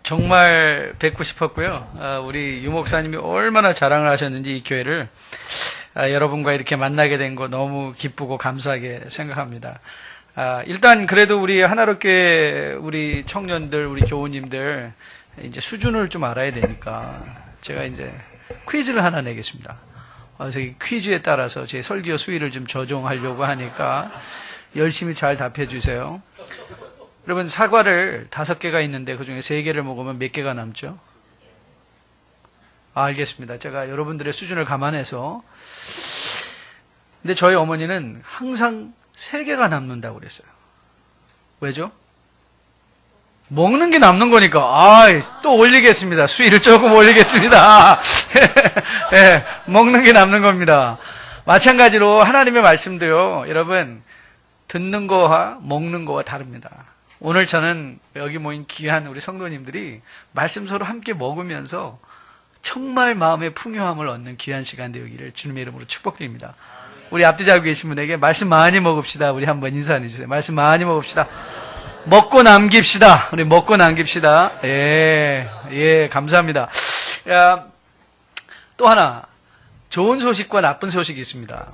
정말 뵙고 싶었고요. 우리 유 목사님이 얼마나 자랑을 하셨는지 이 교회를 여러분과 이렇게 만나게 된 거 너무 기쁘고 감사하게 생각합니다. 일단 그래도 우리 하나로교회 우리 청년들, 우리 교우님들 이제 수준을 좀 알아야 되니까 제가 이제 퀴즈를 하나 내겠습니다. 그래서 이 퀴즈에 따라서 제 설교 수위를 좀 조정하려고 하니까 열심히 잘 답해 주세요. 여러분, 사과를 5개가 있는데 그중에 3개를 먹으면 몇 개가 남죠? 알겠습니다. 제가 여러분들의 수준을 감안해서. 근데 저희 어머니는 항상 3개가 남는다고 그랬어요. 왜죠? 먹는 게 남는 거니까. 또 올리겠습니다. 수위를 조금 올리겠습니다. 네, 먹는 게 남는 겁니다. 마찬가지로 하나님의 말씀도요, 여러분, 듣는 거와 먹는 거와 다릅니다. 오늘 저는 여기 모인 귀한 우리 성도님들이 말씀 서로 함께 먹으면서 정말 마음의 풍요함을 얻는 귀한 시간 되기를 주님의 이름으로 축복드립니다. 우리 앞뒤 잡고 계신 분에게 말씀 많이 먹읍시다. 우리 한번 인사 안 해주세요. 말씀 많이 먹읍시다. 먹고 남깁시다. 우리 먹고 남깁시다. 예, 감사합니다. 또 하나, 좋은 소식과 나쁜 소식이 있습니다.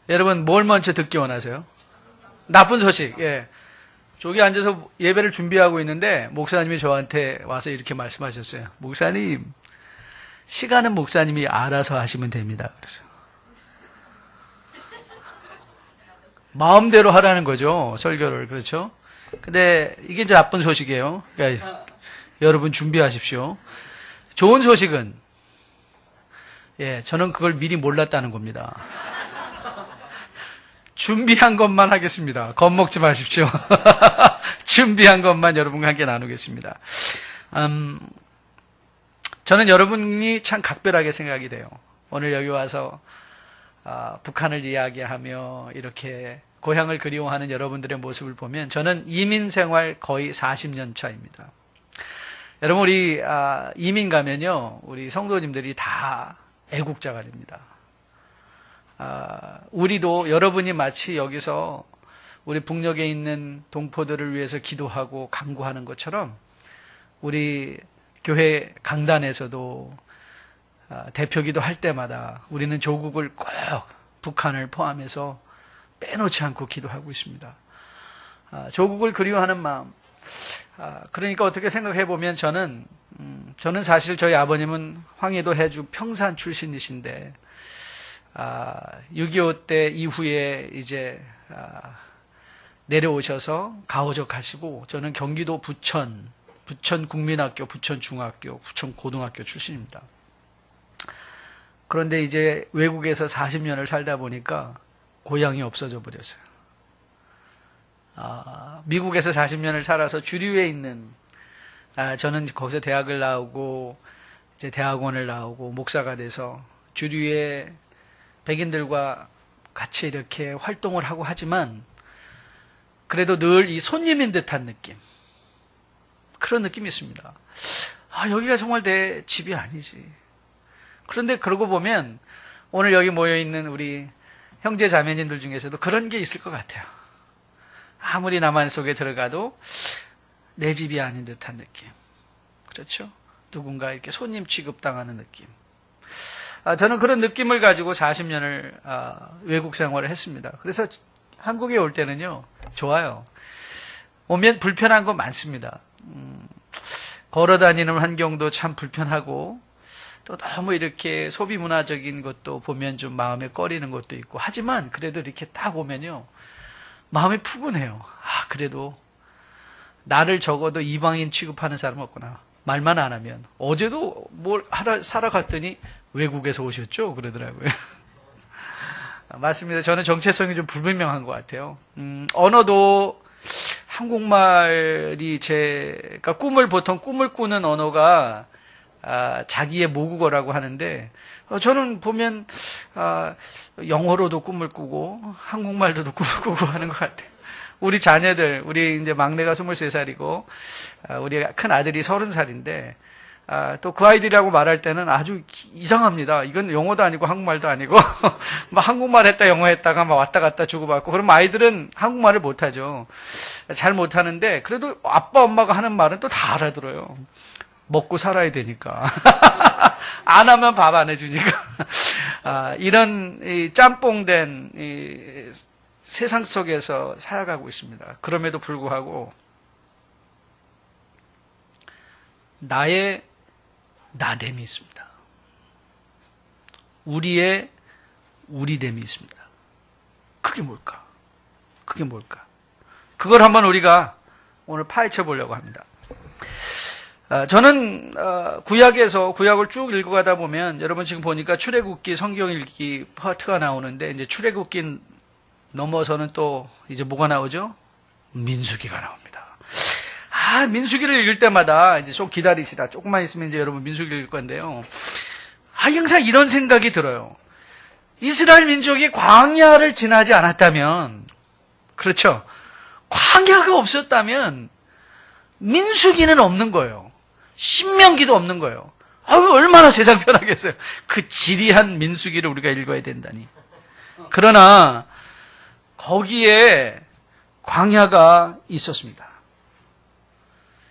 여러분, 뭘 먼저 듣기 원하세요? 나쁜 소식. 예. 저기 앉아서 예배를 준비하고 있는데 목사님이 저한테 와서 이렇게 말씀하셨어요. 목사님, 시간은 목사님이 알아서 하시면 됩니다. 그래서 마음대로 하라는 거죠, 설교를. 그렇죠? 근데 이게 이제 나쁜 소식이에요. 그러니까 여러분 준비하십시오. 좋은 소식은 저는 그걸 미리 몰랐다는 겁니다. 준비한 것만 하겠습니다. 겁먹지 마십시오. 준비한 것만 여러분과 함께 나누겠습니다. 저는 여러분이 참 각별하게 생각이 돼요. 오늘 여기 와서 북한을 이야기하며 이렇게 고향을 그리워하는 여러분들의 모습을 보면 저는 이민 생활 거의 40년 차입니다. 여러분, 우리 이민 가면요, 우리 성도님들이 다 애국자가 됩니다. 우리도 여러분이 마치 여기서 우리 북녘에 있는 동포들을 위해서 기도하고 간구하는 것처럼 우리 교회 강단에서도 대표기도 할 때마다 우리는 조국을 꼭 북한을 포함해서 빼놓지 않고 기도하고 있습니다. 조국을 그리워하는 마음. 그러니까 어떻게 생각해 보면 저는 사실 저희 아버님은 황해도 해주 평산 출신이신데 6.25 때 이후에 이제 내려오셔서 가호적 하시고 저는 경기도 부천 국민학교, 부천 중학교, 부천 고등학교 출신입니다. 그런데 이제 외국에서 40년을 살다 보니까 고향이 없어져 버렸어요. 미국에서 40년을 살아서 주류에 있는 저는 거기서 대학을 나오고 이제 대학원을 나오고 목사가 돼서 주류의 백인들과 같이 이렇게 활동을 하고 하지만 그래도 늘 이 손님인 듯한 느낌, 그런 느낌이 있습니다. 여기가 정말 내 집이 아니지. 그런데 그러고 보면 오늘 여기 모여있는 우리 형제 자매님들 중에서도 그런 게 있을 것 같아요. 아무리 남한 속에 들어가도 내 집이 아닌 듯한 느낌. 그렇죠? 누군가 이렇게 손님 취급당하는 느낌. 저는 그런 느낌을 가지고 40년을 외국 생활을 했습니다. 그래서 한국에 올 때는요, 좋아요. 오면 불편한 거 많습니다. 걸어 다니는 환경도 참 불편하고 또 너무 이렇게 소비 문화적인 것도 보면 좀 마음에 꺼리는 것도 있고 하지만 그래도 이렇게 딱 오면요, 마음이 푸근해요. 그래도 나를 적어도 이방인 취급하는 사람은 없구나. 말만 안 하면. 어제도 뭘 사러 갔더니 외국에서 오셨죠? 그러더라고요. 맞습니다. 저는 정체성이 좀 불분명한 것 같아요. 언어도 한국말이 제가 보통 꿈을 꾸는 언어가 자기의 모국어라고 하는데 저는 보면 영어로도 꿈을 꾸고 한국말로도 꿈을 꾸고 하는 것 같아요. 우리 자녀들, 우리 이제 막내가 23살이고 우리 큰 아들이 30살인데 또 그 아이들이라고 말할 때는 아주 이상합니다. 이건 영어도 아니고 한국말도 아니고 막 한국말 했다 영어 했다가 막 왔다 갔다 주고받고, 그럼 아이들은 한국말을 못하죠. 잘 못하는데 그래도 아빠 엄마가 하는 말은 또 다 알아들어요. 먹고 살아야 되니까. 안 하면 밥 안 해주니까. 이런 이 짬뽕된 이 세상 속에서 살아가고 있습니다. 그럼에도 불구하고 나의 나됨이 있습니다. 우리의 우리됨이 있습니다. 그게 뭘까? 그게 뭘까? 그걸 한번 우리가 오늘 파헤쳐 보려고 합니다. 저는 구약에서 구약을 쭉 읽어가다 보면 여러분 지금 보니까 출애굽기 성경 읽기 파트가 나오는데 이제 출애굽기 넘어서는 또 이제 뭐가 나오죠? 민수기가 나옵니다. 민수기를 읽을 때마다 이제 좀 기다리시다. 조금만 있으면 이제 여러분 민수기를 읽을 건데요. 항상 이런 생각이 들어요. 이스라엘 민족이 광야를 지나지 않았다면, 그렇죠? 광야가 없었다면 민수기는 없는 거예요. 신명기도 없는 거예요. 얼마나 세상 편하겠어요. 그 지리한 민수기를 우리가 읽어야 된다니. 그러나 거기에 광야가 있었습니다.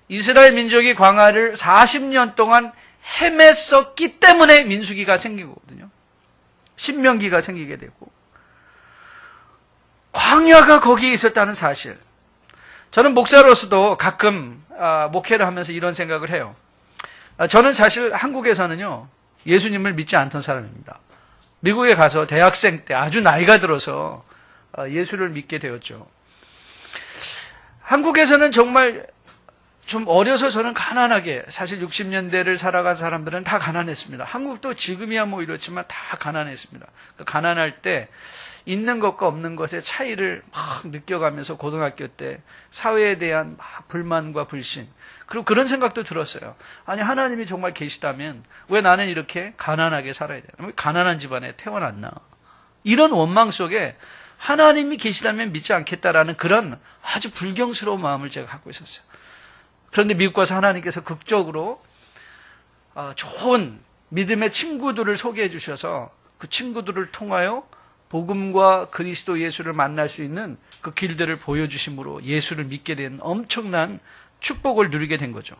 이스라엘 민족이 광야를 40년 동안 헤맸었기 때문에 민수기가 생긴 거거든요. 신명기가 생기게 되고 광야가 거기에 있었다는 사실. 저는 목사로서도 가끔 목회를 하면서 이런 생각을 해요. 저는 사실 한국에서는요, 예수님을 믿지 않던 사람입니다. 미국에 가서 대학생 때 아주 나이가 들어서 예수를 믿게 되었죠. 한국에서는 정말 좀 어려서 저는 가난하게, 사실 60년대를 살아간 사람들은 다 가난했습니다. 한국도 지금이야 뭐 이렇지만 다 가난했습니다. 가난할 때 있는 것과 없는 것의 차이를 막 느껴가면서 고등학교 때 사회에 대한 막 불만과 불신, 그리고 그런 생각도 들었어요. 아니, 하나님이 정말 계시다면 왜 나는 이렇게 가난하게 살아야 되나? 왜 가난한 집안에 태어났나? 이런 원망 속에 하나님이 계시다면 믿지 않겠다라는 그런 아주 불경스러운 마음을 제가 갖고 있었어요. 그런데 미국 가서 하나님께서 극적으로 좋은 믿음의 친구들을 소개해 주셔서 그 친구들을 통하여 복음과 그리스도 예수를 만날 수 있는 그 길들을 보여주심으로 예수를 믿게 된 엄청난 축복을 누리게 된 거죠.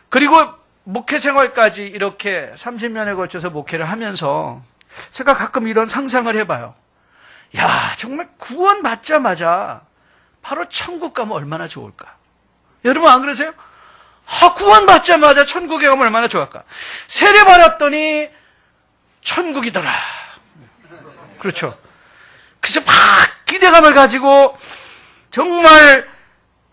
그리고 목회 생활까지 이렇게 30년에 걸쳐서 목회를 하면서 제가 가끔 이런 상상을 해봐요. 야, 정말 구원 받자마자 바로 천국 가면 얼마나 좋을까? 여러분 안 그러세요? 구원 받자마자 천국에 가면 얼마나 좋을까? 세례 받았더니 천국이더라. 그렇죠. 그래서 막 기대감을 가지고 정말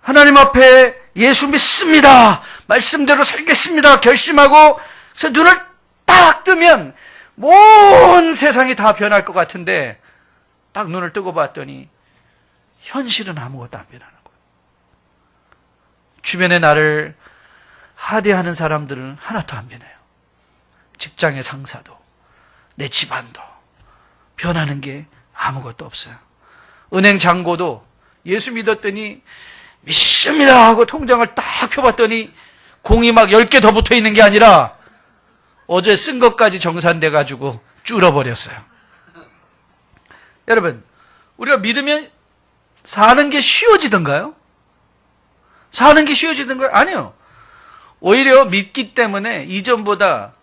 하나님 앞에 예수 믿습니다, 말씀대로 살겠습니다 결심하고 그래서 눈을 딱 뜨면 온 세상이 다 변할 것 같은데 딱 눈을 뜨고 봤더니 현실은 아무것도 안 변하는 거예요. 주변에 나를 하대하는 사람들은 하나도 안 변해요. 직장의 상사도, 내 집안도 변하는 게 아무것도 없어요. 은행 잔고도 예수 믿었더니 믿습니다 하고 통장을 딱 펴봤더니 공이 막 10개 더 붙어 있는 게 아니라 어제 쓴 것까지 정산돼 가지고 줄어버렸어요. 여러분, 우리가 믿으면 사는 게 쉬워지던가요? 사는 게 쉬워지던가요? 아니요. 오히려 믿기 때문에 이전보다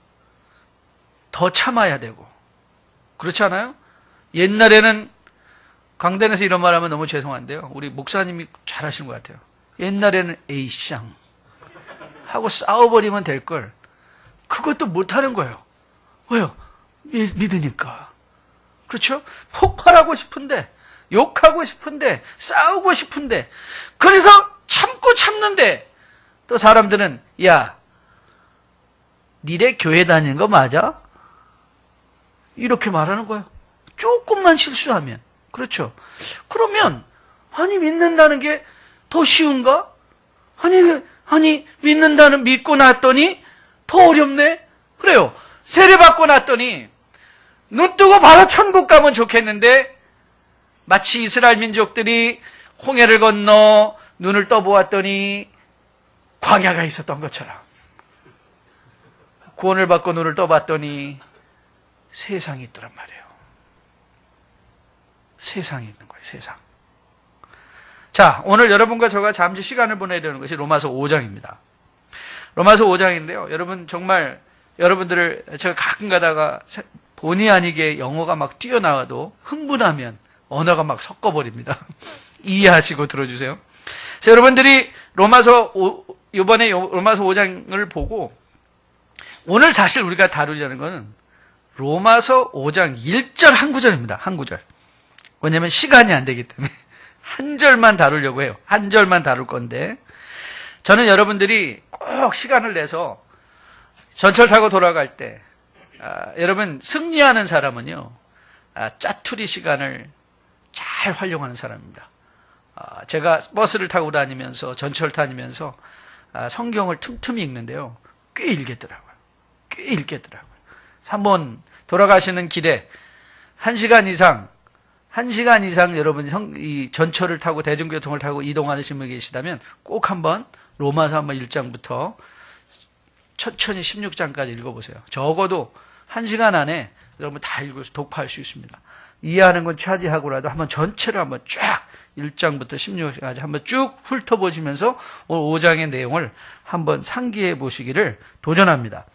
더 참아야 되고, 그렇지 않아요? 옛날에는, 강단에서 이런 말 하면 너무 죄송한데요, 우리 목사님이 잘하시는 것 같아요. 옛날에는 에이샹 하고 싸워버리면 될 걸 그것도 못하는 거예요. 왜요? 믿으니까. 그렇죠? 폭발하고 싶은데, 욕하고 싶은데, 싸우고 싶은데, 그래서 참고 참는데 또 사람들은 야, 니네 교회 다니는 거 맞아? 이렇게 말하는 거예요. 조금만 실수하면. 그렇죠? 그러면 아니 믿는다는 게 더 쉬운가? 아니 믿는다는 믿고 났더니 더 어렵네? 그래요. 세례 받고 났더니 눈 뜨고 바로 천국 가면 좋겠는데 마치 이스라엘 민족들이 홍해를 건너 눈을 떠보았더니 광야가 있었던 것처럼 구원을 받고 눈을 떠봤더니 세상이 있더란 말이에요. 세상이 있는 거예요. 세상. 자, 오늘 여러분과 저가 잠시 시간을 보내야 되는 것이 로마서 5장입니다. 로마서 5장인데요. 여러분 정말 여러분들을 제가 가끔 가다가 본의 아니게 영어가 막 뛰어나와도 흥분하면 언어가 막 섞어버립니다. 이해하시고 들어주세요. 그래서 여러분들이 이번에 로마서 5장을 보고 오늘 사실 우리가 다루려는 것은 로마서 5장 1절 한 구절입니다. 한 구절. 왜냐하면 시간이 안 되기 때문에 한 절만 다루려고 해요. 한 절만 다룰 건데 저는 여러분들이 꼭 시간을 내서 전철 타고 돌아갈 때 여러분 승리하는 사람은요 짜투리 시간을 잘 활용하는 사람입니다. 제가 버스를 타고 다니면서 전철 다니면서 성경을 틈틈이 읽는데요 꽤 읽겠더라고요. 꽤 읽겠더라고요. 한번 돌아가시는 길에 1시간 이상 여러분 이 전철을 타고 대중교통을 타고 이동하시는 분이 계시다면 꼭 한번 로마서 한번 1장부터 천천히 16장까지 읽어보세요. 적어도 1시간 안에 여러분 다 읽어서 독파할 수 있습니다. 이해하는 건 차지하고라도 한번 전체를 한번 쫙 1장부터 16장까지 한번 쭉 훑어보시면서 오늘 5장의 내용을 한번 상기해 보시기를 도전합니다.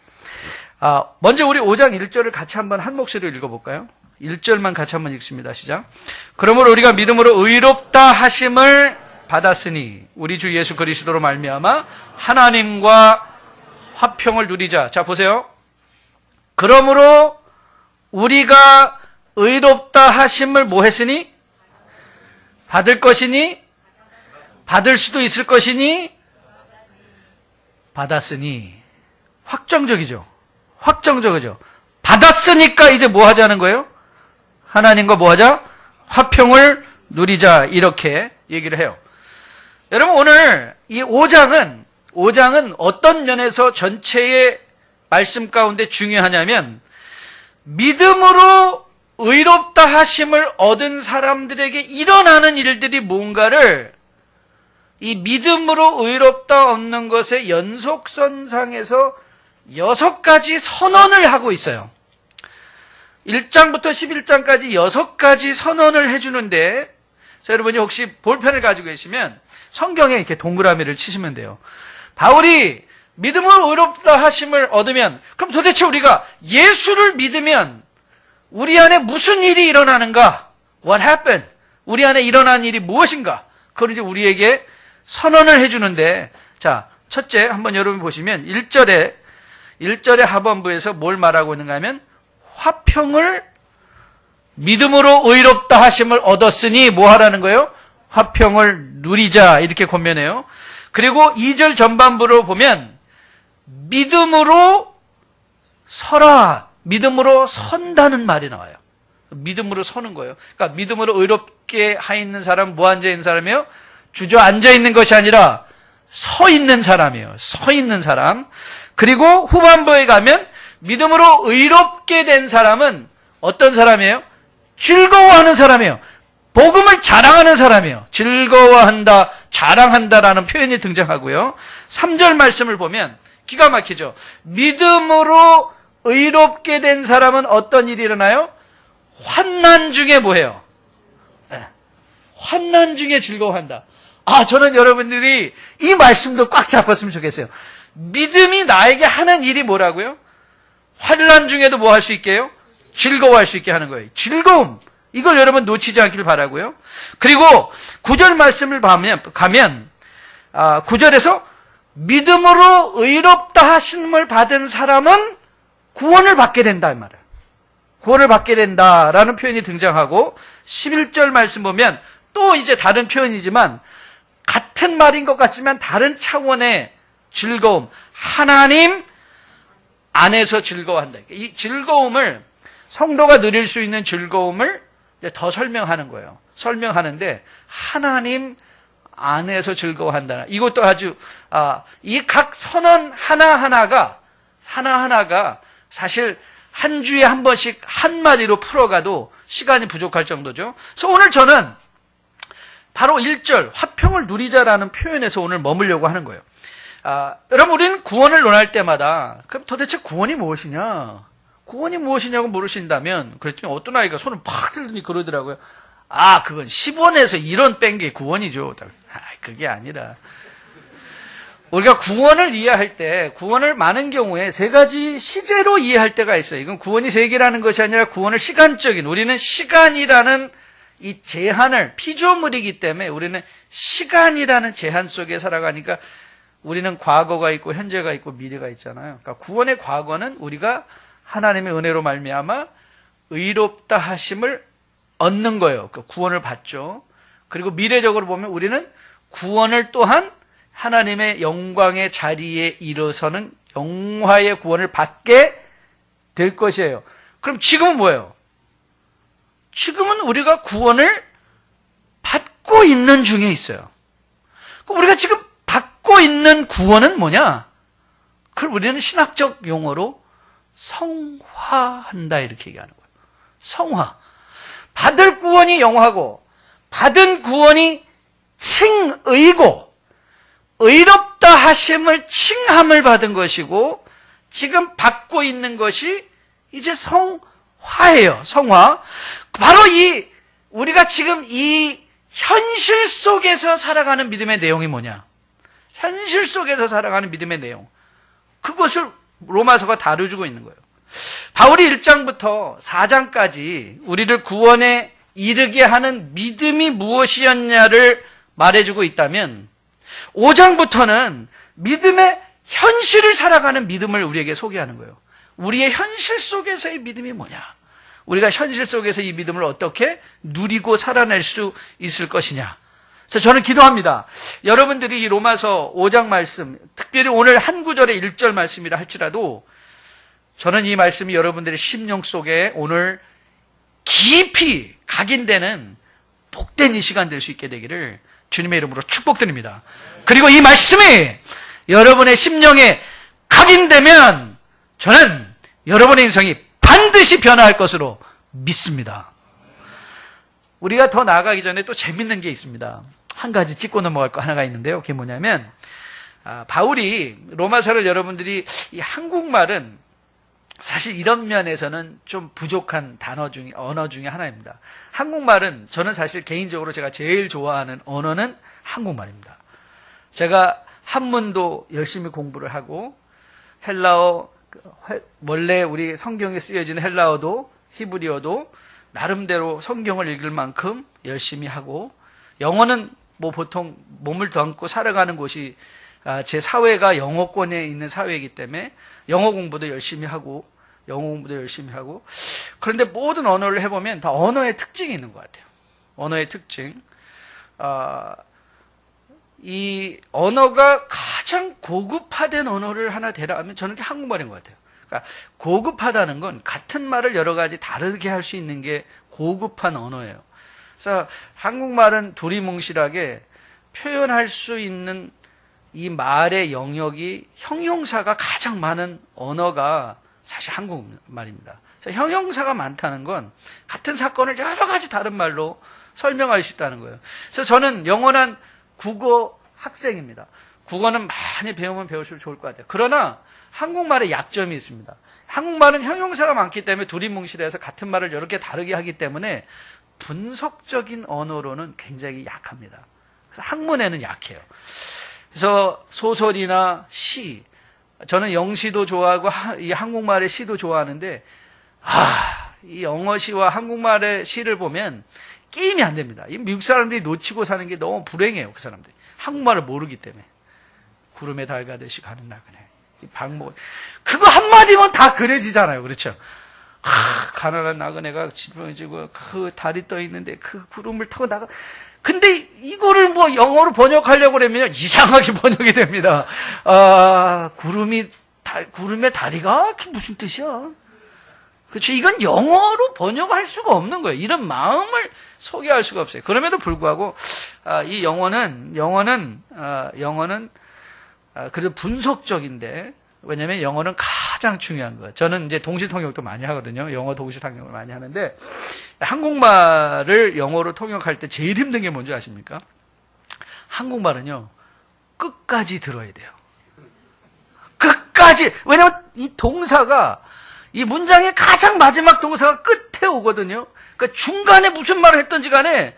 먼저 우리 5장 1절을 같이 한번 한 목소리로 읽어볼까요? 1절만 같이 한번 읽습니다. 시작. 그러므로 우리가 믿음으로 의롭다 하심을 받았으니 우리 주 예수 그리스도로 말미암아 하나님과 화평을 누리자. 자 보세요. 그러므로 우리가 의롭다 하심을 뭐 했으니? 받을 것이니? 받을 수도 있을 것이니? 받았으니. 확정적이죠. 확정적이죠. 받았으니까 이제 뭐 하자는 거예요? 하나님과 뭐 하자? 화평을 누리자. 이렇게 얘기를 해요. 여러분 오늘 이 5장은 어떤 면에서 전체의 말씀 가운데 중요하냐면 믿음으로 의롭다 하심을 얻은 사람들에게 일어나는 일들이 뭔가를 이 믿음으로 의롭다 얻는 것의 연속선상에서 6가지 선언을 하고 있어요. 1장부터 11장까지 6가지 선언을 해주는데 자, 여러분이 혹시 볼펜을 가지고 계시면 성경에 이렇게 동그라미를 치시면 돼요. 바울이 믿음으로 의롭다 하심을 얻으면 그럼 도대체 우리가 예수를 믿으면 우리 안에 무슨 일이 일어나는가? What happened? 우리 안에 일어난 일이 무엇인가? 그걸 이제 우리에게 선언을 해주는데 자, 첫째 한번 여러분 보시면 1절의 하반부에서 뭘 말하고 있는가 하면 화평을 믿음으로 의롭다 하심을 얻었으니 뭐 하라는 거예요? 화평을 누리자 이렇게 권면해요. 그리고 2절 전반부로 보면 믿음으로 서라. 믿음으로 선다는 말이 나와요. 믿음으로 서는 거예요. 그러니까 믿음으로 의롭게 하 있는 사람은 뭐 앉아 있는 사람이에요? 주저앉아 있는 것이 아니라 서 있는 사람이에요. 서 있는 사람. 그리고 후반부에 가면 믿음으로 의롭게 된 사람은 어떤 사람이에요? 즐거워하는 사람이에요. 복음을 자랑하는 사람이에요. 즐거워한다, 자랑한다라는 표현이 등장하고요. 3절 말씀을 보면 기가 막히죠. 믿음으로 의롭게 된 사람은 어떤 일이 일어나요? 환난 중에 뭐예요? 환난 중에 즐거워한다. 저는 여러분들이 이 말씀도 꽉 잡았으면 좋겠어요. 믿음이 나에게 하는 일이 뭐라고요? 환난 중에도 뭐 할 수 있게요? 즐거워할 수 있게 하는 거예요. 즐거움. 이걸 여러분 놓치지 않길 바라고요. 그리고 9절 말씀을 가면 9절에서 믿음으로 의롭다 하심을 받은 사람은 구원을 받게 된다 이 말이에요. 구원을 받게 된다라는 표현이 등장하고 11절 말씀 보면 또 이제 다른 표현이지만 같은 말인 것 같지만 다른 차원의 즐거움. 하나님 안에서 즐거워한다. 이 즐거움을 성도가 누릴 수 있는 즐거움을 더 설명하는 거예요. 설명하는데 하나님 안에서 즐거워한다. 이것도 아주 이 각 선언 하나하나가 사실 한 주에 한 번씩 한마디로 풀어가도 시간이 부족할 정도죠. 그래서 오늘 저는 바로 1절 화평을 누리자라는 표현에서 오늘 머물려고 하는 거예요. 여러분 우리는 구원을 논할 때마다 그럼 도대체 구원이 무엇이냐? 구원이 무엇이냐고 물으신다면 그랬더니 어떤 아이가 손을 팍 들더니 그러더라고요. 그건 10원에서 1원 뺀 게 구원이죠. 그게 아니라 우리가 구원을 이해할 때 구원을 많은 경우에 세 가지 시제로 이해할 때가 있어요. 이건 구원이 세 개라는 것이 아니라 구원을 시간적인, 우리는 시간이라는 이 제한을, 피조물이기 때문에 우리는 시간이라는 제한 속에 살아가니까 우리는 과거가 있고 현재가 있고 미래가 있잖아요. 그러니까 구원의 과거는 우리가 하나님의 은혜로 말미암아 의롭다 하심을 얻는 거예요. 그러니까 구원을 받죠. 그리고 미래적으로 보면 우리는 구원을 또한 하나님의 영광의 자리에 일어서는 영화의 구원을 받게 될 것이에요. 그럼 지금은 뭐예요? 지금은 우리가 구원을 받고 있는 중에 있어요. 그럼 우리가 지금 받고 있는 구원은 뭐냐? 그걸 우리는 신학적 용어로 성화한다 이렇게 얘기하는 거예요. 성화. 받을 구원이 영화고 받은 구원이 칭의고 의롭다 하심을 칭함을 받은 것이고 지금 받고 있는 것이 이제 성화예요. 성화. 바로 우리가 지금 이 현실 속에서 살아가는 믿음의 내용이 뭐냐? 현실 속에서 살아가는 믿음의 내용. 그것을 로마서가 다뤄주고 있는 거예요. 바울이 1장부터 4장까지 우리를 구원에 이르게 하는 믿음이 무엇이었냐를 말해주고 있다면 5장부터는 믿음의 현실을 살아가는 믿음을 우리에게 소개하는 거예요. 우리의 현실 속에서의 믿음이 뭐냐? 우리가 현실 속에서 이 믿음을 어떻게 누리고 살아낼 수 있을 것이냐? 그래서 저는 기도합니다. 여러분들이 이 로마서 5장 말씀, 특별히 오늘 한 구절의 1절 말씀이라 할지라도 저는 이 말씀이 여러분들의 심령 속에 오늘 깊이 각인되는 복된 이 시간 될 수 있게 되기를 주님의 이름으로 축복드립니다. 그리고 이 말씀이 여러분의 심령에 각인되면 저는 여러분의 인생이 반드시 변화할 것으로 믿습니다. 우리가 더 나아가기 전에 또 재밌는 게 있습니다. 한 가지 짚고 넘어갈 거 하나가 있는데요. 그게 뭐냐면 바울이 로마서를 여러분들이 이 한국말은 사실 이런 면에서는 좀 부족한 언어 중에 하나입니다. 한국말은 저는 사실 개인적으로 제가 제일 좋아하는 언어는 한국말입니다. 제가 한문도 열심히 공부를 하고 헬라어, 원래 우리 성경에 쓰여지는 헬라어도 히브리어도 나름대로 성경을 읽을 만큼 열심히 하고 영어는 뭐 보통 몸을 담고 살아가는 곳이 제 사회가 영어권에 있는 사회이기 때문에 영어 공부도 열심히 하고 그런데 모든 언어를 해보면 다 언어의 특징이 있는 것 같아요. 언어의 특징. 이 언어가 가장 고급화된 언어를 하나 대라 하면 저는 한국말인 것 같아요. 그러니까 고급하다는 건 같은 말을 여러 가지 다르게 할 수 있는 게 고급한 언어예요. 그래서 한국말은 두리뭉실하게 표현할 수 있는 이 말의 영역이 형용사가 가장 많은 언어가 사실 한국말입니다. 그래서 형용사가 많다는 건 같은 사건을 여러 가지 다른 말로 설명할 수 있다는 거예요. 그래서 저는 영원한 국어 학생입니다. 국어는 많이 배우면 배울수록 좋을 것 같아요. 그러나 한국말에 약점이 있습니다. 한국말은 형용사가 많기 때문에 두리뭉실해서 같은 말을 여러 개 다르게 하기 때문에 분석적인 언어로는 굉장히 약합니다. 그래서 학문에는 약해요. 그래서 소설이나 시, 저는 영시도 좋아하고 이 한국말의 시도 좋아하는데 이 영어 시와 한국말의 시를 보면 게임이 안 됩니다. 이 미국 사람들이 놓치고 사는 게 너무 불행해요. 그 사람들이 한국말을 모르기 때문에. 구름에 달가듯이 가는 나그네, 방목, 그거 한마디면 다 그려지잖아요. 그렇죠? 가난한 나그네가 짊어지고 그 달이 떠 있는데 그 구름을 타고 나가. 근데 이거를 뭐 영어로 번역하려고 그러면 이상하게 번역이 됩니다. 구름의 다리가 그게 무슨 뜻이야? 그렇죠? 이건 영어로 번역할 수가 없는 거예요. 이런 마음을 소개할 수가 없어요. 그럼에도 불구하고 이 영어는 그래도 분석적인데, 왜냐하면 영어는 가장 중요한 거예요. 저는 이제 동시 통역도 많이 하거든요. 영어 동시 통역을 많이 하는데 한국말을 영어로 통역할 때 제일 힘든 게 뭔지 아십니까? 한국말은요 끝까지 들어야 돼요. 끝까지. 왜냐하면 이 동사가, 이 문장의 가장 마지막 동사가 끝에 끝에 오거든요. 그러니까 중간에 무슨 말을 했던지 간에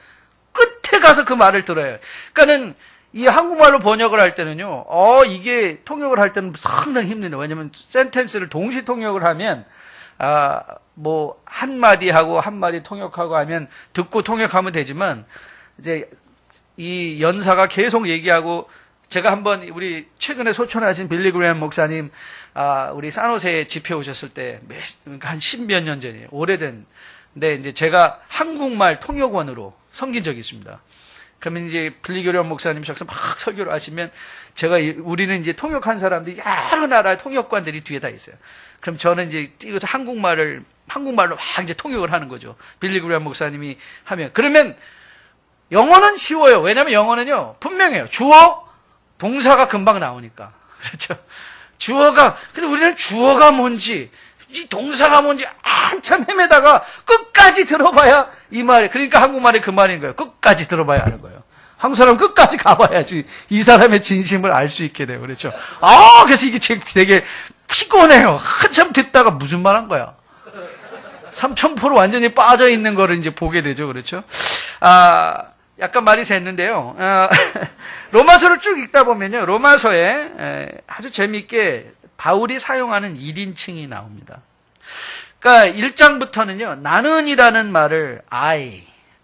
끝에 가서 그 말을 들어요. 그러니까는 이 한국말로 번역을 할 때는요, 이게 통역을 할 때는 상당히 힘드네요. 왜냐면 센텐스를 동시 통역을 하면, 뭐, 한마디 하고 한마디 통역하고 하면 듣고 통역하면 되지만, 이제 이 연사가 계속 얘기하고, 제가 한번 우리 최근에 소천하신 빌리 그레엄 목사님, 우리 산호세에 집회 오셨을 때, 한 10몇 년 전이에요. 오래된. 근데 이제 제가 한국말 통역원으로 섬긴 적이 있습니다. 그러면 이제 빌리 그레엄 목사님께서 막 설교를 하시면 우리는 이제 통역한 사람들이 여러 나라의 통역관들이 뒤에 다 있어요. 그럼 저는 이제 이것을 한국말로 막 이제 통역을 하는 거죠. 빌리 그레엄 목사님이 하면. 그러면 영어는 쉬워요. 왜냐면 영어는요, 분명해요. 주어, 동사가 금방 나오니까. 그렇죠. 근데 우리는 주어가 뭔지, 이 동사가 뭔지 한참 헤매다가 끝까지 들어봐야 이 말이, 그러니까 한국말이 그 말인 거예요. 끝까지 들어봐야 하는 거예요. 한국 사람은 끝까지 가봐야지 이 사람의 진심을 알 수 있게 돼요. 그렇죠. 그래서 이게 되게 피곤해요. 한참 듣다가 무슨 말 한 거야. 3000% 완전히 빠져 있는 거를 이제 보게 되죠. 그렇죠. 약간 말이 샜는데요. 로마서를 쭉 읽다 보면요. 로마서에 아주 재미있게 바울이 사용하는 1인칭이 나옵니다. 그러니까 1장부터는요. 나는이라는 말을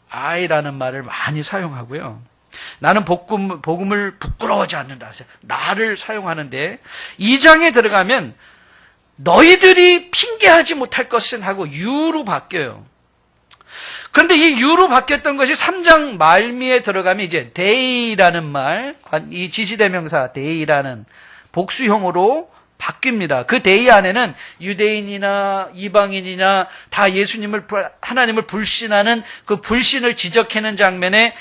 I라는 말을 많이 사용하고요. 나는 복음을 부끄러워하지 않는다. 그래서 나를 사용하는데 2장에 들어가면 너희들이 핑계하지 못할 것은 하고 you로 바뀌어요. 그런데 이 you로 바뀌었던 것이 3장 말미에 들어가면 이제 they라는 말, 이 지시대명사 they라는 복수형으로 바뀝니다. 그 대의 안에는 유대인이나 이방인이나 다 하나님을 불신하는 그 불신을 지적하는 장면에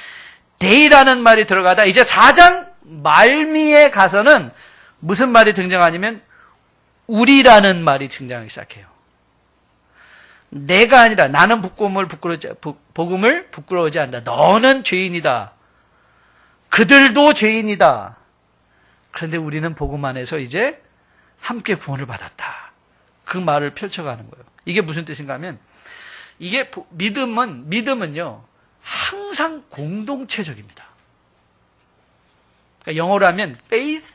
대의라는 말이 들어가다 이제 4장 말미에 가서는 무슨 말이 등장하냐면 우리라는 말이 등장하기 시작해요. 내가 아니라 나는 복음을 부끄러워하지 않는다. 너는 죄인이다. 그들도 죄인이다. 그런데 우리는 복음 안에서 이제 함께 구원을 받았다. 그 말을 펼쳐가는 거예요. 이게 무슨 뜻인가 하면 이게 믿음은요 항상 공동체적입니다. 그러니까 영어로 하면 faith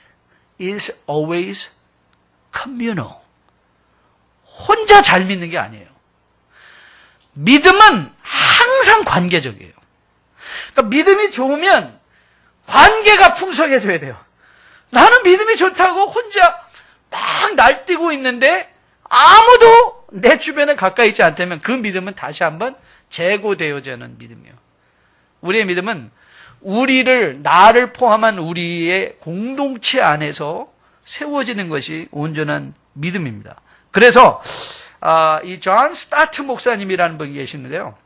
is always communal. 혼자 잘 믿는 게 아니에요. 믿음은 항상 관계적이에요. 그러니까 믿음이 좋으면 관계가 풍성해져야 돼요. 나는 믿음이 좋다고 혼자 막 날뛰고 있는데 아무도 내 주변에 가까이 있지 않다면 그 믿음은 다시 한번 재고되어지는 믿음이에요. 우리의 믿음은 나를 포함한 우리의 공동체 안에서 세워지는 것이 온전한 믿음입니다. 그래서 이 존 스타트 목사님이라는 분이 계시는데요.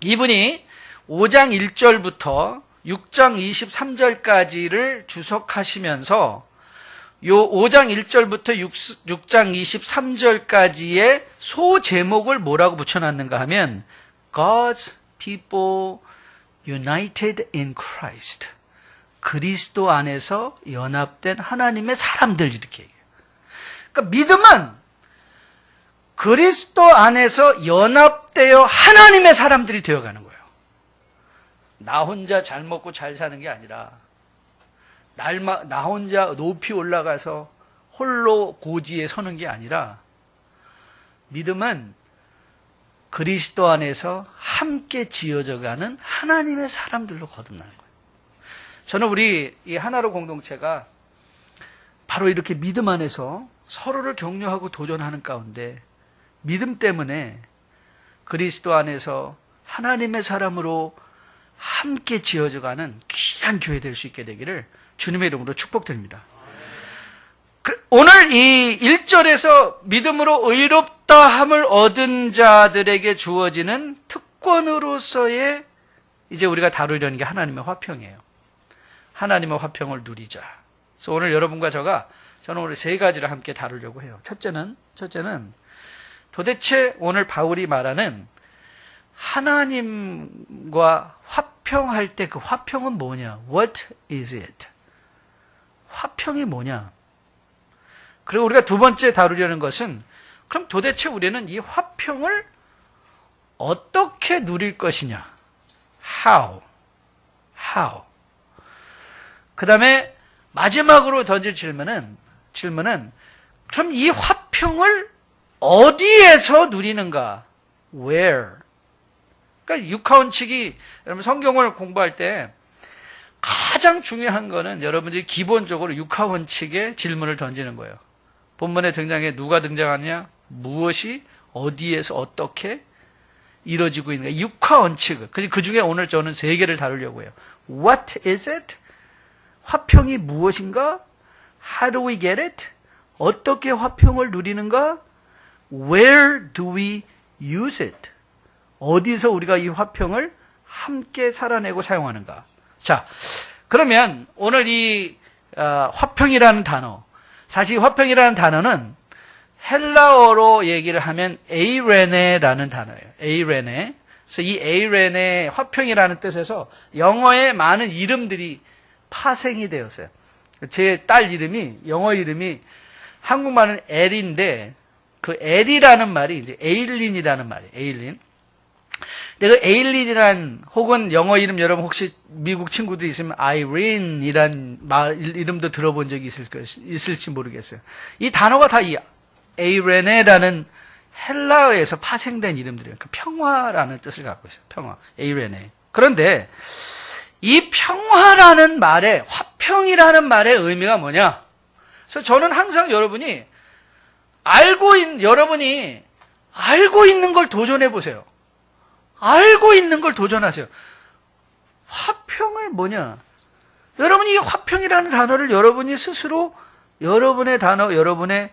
이분이 5장 1절부터 6장 23절까지를 주석하시면서 요 5장 1절부터 6장 23절까지의 소제목을 뭐라고 붙여놨는가 하면 God's people united in Christ. 그리스도 안에서 연합된 하나님의 사람들 이렇게 얘기해요. 그러니까 믿음은 그리스도 안에서 연합되어 하나님의 사람들이 되어가는 거예요. 나 혼자 잘 먹고 잘 사는 게 아니라 나 혼자 높이 올라가서 홀로 고지에 서는 게 아니라 믿음은 그리스도 안에서 함께 지어져가는 하나님의 사람들로 거듭나는 거예요. 저는 우리 이 하나로 공동체가 바로 이렇게 믿음 안에서 서로를 격려하고 도전하는 가운데 믿음 때문에 그리스도 안에서 하나님의 사람으로 함께 지어져가는 귀한 교회 될 수 있게 되기를 주님의 이름으로 축복드립니다. 오늘 이 1절에서 믿음으로 의롭다함을 얻은 자들에게 주어지는 특권으로서의 이제 우리가 다루려는 게 하나님의 화평이에요. 하나님의 화평을 누리자. 그래서 오늘 여러분과 저는 오늘 세 가지를 함께 다루려고 해요. 첫째는 도대체 오늘 바울이 말하는 하나님과 화평할 때 그 화평은 뭐냐? What is it? 화평이 뭐냐? 그리고 우리가 두 번째 다루려는 것은 그럼 도대체 우리는 이 화평을 어떻게 누릴 것이냐? How. 그 다음에 마지막으로 던질 질문은 그럼 이 화평을 어디에서 누리는가? Where? 그러니까 육하원칙이 여러분 성경을 공부할 때 가장 중요한 거는 여러분들이 기본적으로 육하원칙에 질문을 던지는 거예요. 본문에 등장해 누가 등장하냐? 무엇이 어디에서 어떻게 이루어지고 있는가? 육하원칙. 그 중에 오늘 저는 3개를 다루려고 해요. What is it? 화평이 무엇인가? How do we get it? 어떻게 화평을 누리는가? Where do we use it? 어디서 우리가 이 화평을 함께 살아내고 사용하는가? 자, 그러면 오늘 이 화평이라는 단어, 사실 화평이라는 단어는 헬라어로 얘기를 하면 에이레네라는 단어예요. 에이레네. 그래서 이 에이레네 화평이라는 뜻에서 영어의 많은 이름들이 파생이 되었어요. 제 딸 이름이 영어 이름이 한국말은 엘인데 그 엘이라는 말이 이제 에일린이라는 말이에요. 에일린. 근데 그 에일린이란 혹은 영어 이름 여러분 혹시 미국 친구들 있으면 아이린이란 이름도 들어본 적이 있을지 모르겠어요. 이 단어가 다 이 에이레네라는 헬라어에서 파생된 이름들이에요. 그러니까 평화라는 뜻을 갖고 있어요. 평화. 에이레네. 그런데 이 평화라는 말의 화평이라는 말의 의미가 뭐냐? 그래서 저는 항상 여러분이 알고 있는 걸 도전해 보세요. 알고 있는 걸 도전하세요. 화평을 뭐냐? 여러분이 이 화평이라는 단어를 여러분이 스스로 여러분의 단어, 여러분의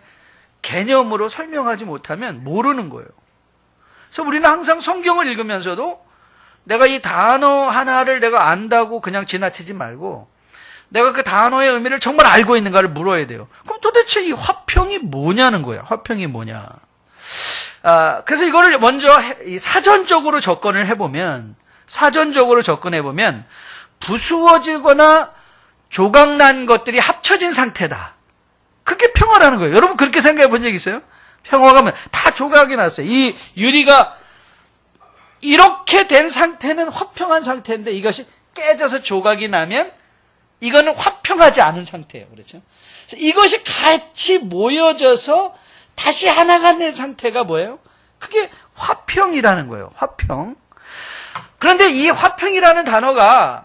개념으로 설명하지 못하면 모르는 거예요. 그래서 우리는 항상 성경을 읽으면서도 내가 이 단어 하나를 내가 안다고 그냥 지나치지 말고 내가 그 단어의 의미를 정말 알고 있는가를 물어야 돼요. 그럼 도대체 이 화평이 뭐냐는 거예요. 화평이 뭐냐. 그래서 이거를 먼저 사전적으로 접근해 보면 부수어지거나 조각난 것들이 합쳐진 상태다. 그게 평화라는 거예요. 여러분 그렇게 생각해 본 적 있어요? 평화가 뭐 다 조각이 났어요. 이 유리가 이렇게 된 상태는 화평한 상태인데 이것이 깨져서 조각이 나면 이거는 화평하지 않은 상태예요. 그렇죠? 그래서 이것이 같이 모여져서 다시 하나가 된 상태가 뭐예요? 그게 화평이라는 거예요. 화평. 그런데 이 화평이라는 단어가